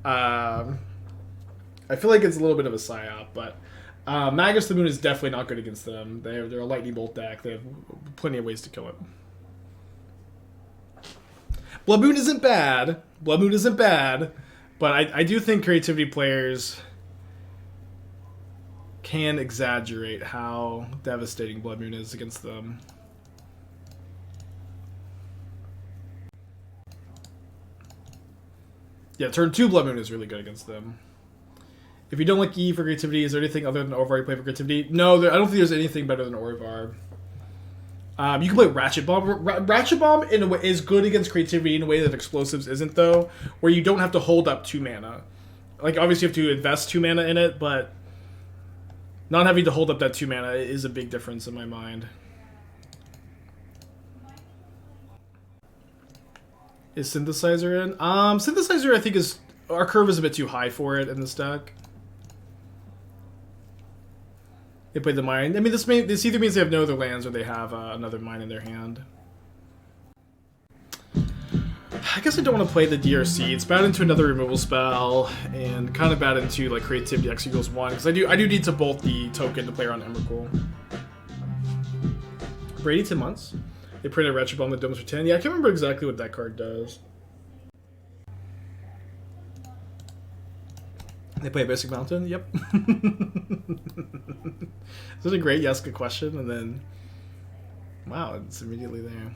I feel like it's a little bit of a psyop, but Magus the Moon is definitely not good against them. They're a lightning bolt deck. They have plenty of ways to kill it. Blood Moon isn't bad. Blood Moon isn't bad, but I do think Creativity players can exaggerate how devastating Blood Moon is against them. Yeah, turn 2 Blood Moon is really good against them. If you don't like E for Creativity, is there anything other than Orvar you play for Creativity? No, I don't think there's anything better than Orvar. You can play Ratchet Bomb. Ratchet Bomb in a way is good against Creativity in a way that Explosives isn't, though, where you don't have to hold up 2 mana. Like, obviously you have to invest 2 mana in it, but not having to hold up that 2 mana is a big difference in my mind. Is Synthesizer in? Synthesizer I think is... Our curve is a bit too high for it in this deck. They played the mine. I mean, this either means they have no other lands or they have another mine in their hand. I guess I don't want to play the DRC. It's bad into another removal spell, and kind of bad into like Creativity X equals 1, because I do need to bolt the token to play around Emrakul. Brady 10 months. They printed Ratchet Bomb with Domes for 10. Yeah, I can't remember exactly what that card does. They play a Basic Mountain? Yep. This is a great Yeska question, and then... Wow, it's immediately there.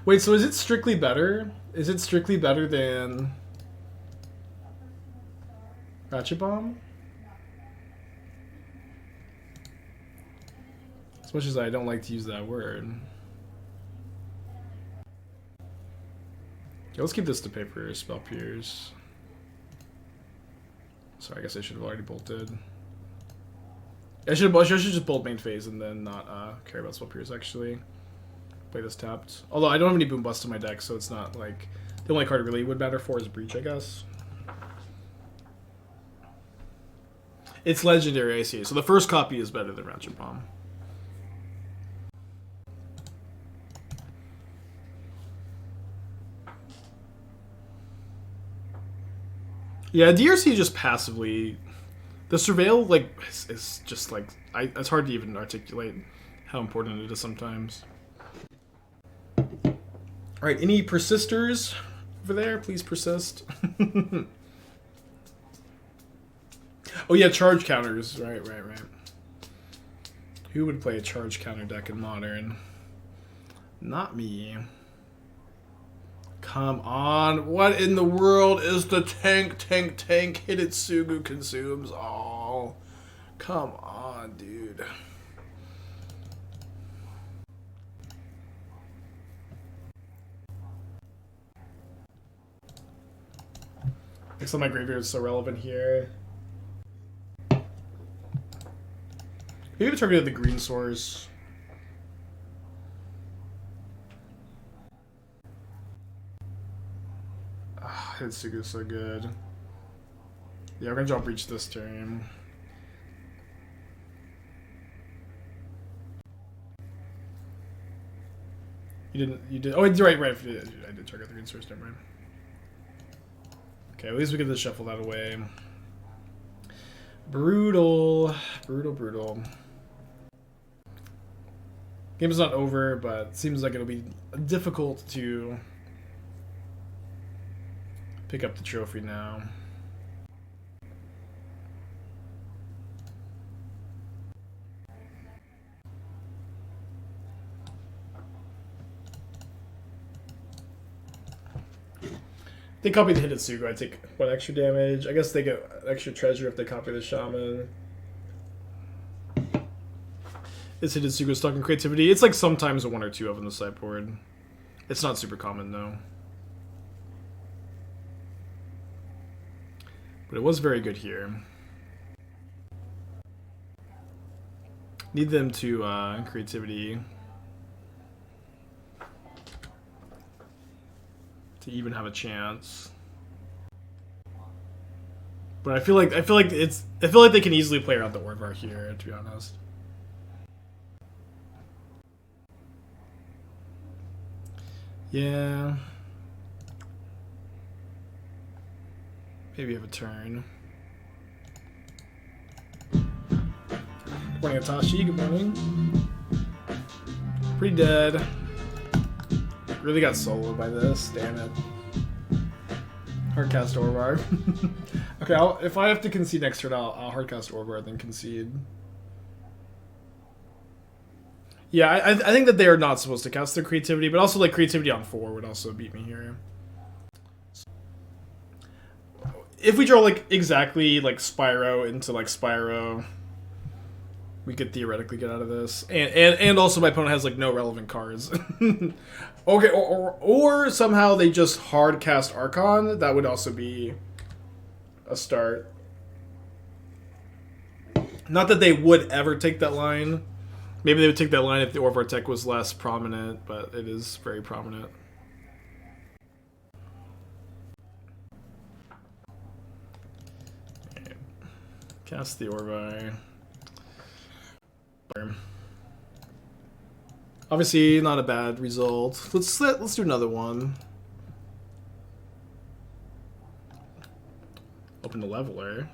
Wait, so is it strictly better? Is it strictly better than... Ratchet Bomb? As much as I don't like to use that word. Okay, let's keep this to paper. Spell Pierce. Sorry, I guess I should have already bolted. I should just bolt main phase and then not care about Spell Pierce, actually. Play this tapped. Although I don't have any Boom Bust in my deck, so it's not like... The only card it really would matter for is Breach, I guess. It's legendary, I see. So the first copy is better than Ratchet Bomb. Yeah, DRC just passively... The Surveil, like, is just, like... it's hard to even articulate how important it is sometimes. Alright, any persisters over there? Please persist. Oh yeah, charge counters. Right. Who would play a charge counter deck in Modern? Not me. Come on. What in the world is the tank Hidetsugu consumes? Oh, come on, dude. Looks like my graveyard is so relevant here. Maybe targeted the green source. Hitsugu's so good. Yeah, we're gonna draw Breach this turn. You did. Oh, right. I did target the green source, never mind. Okay, at least we get to shuffle that away. Brutal. Game is not over, but it seems like it'll be difficult to pick up the trophy now. They copy the Hidetsugu, I take 1 extra damage. I guess they get extra treasure if they copy the Shaman. Is Hidetsugu stuck in creativity? It's like sometimes a 1 or 2 of in the sideboard. It's not super common though. But it was very good here. Need them to creativity to even have a chance. But I feel like they can easily play around the Orvar here, to be honest. Yeah. Maybe have a turn. Good morning, Atashi. Good morning. Pretty dead. Really got soloed by this. Damn it. Hardcast Orvar. Okay, if I have to concede next turn, I'll hardcast Orvar, then concede. Yeah, I think that they are not supposed to cast their creativity, but also like creativity on 4 would also beat me here. If we draw like exactly like Spyro into like Spyro, we could theoretically get out of this. And also my opponent has like no relevant cards. Okay, or somehow they just hard cast Archon. That would also be a start. Not that they would ever take that line. Maybe they would take that line if the Orvar tech was less prominent, but it is very prominent. Okay. Cast the Orvar. Obviously, not a bad result. Let's do another one. Open the Leveler.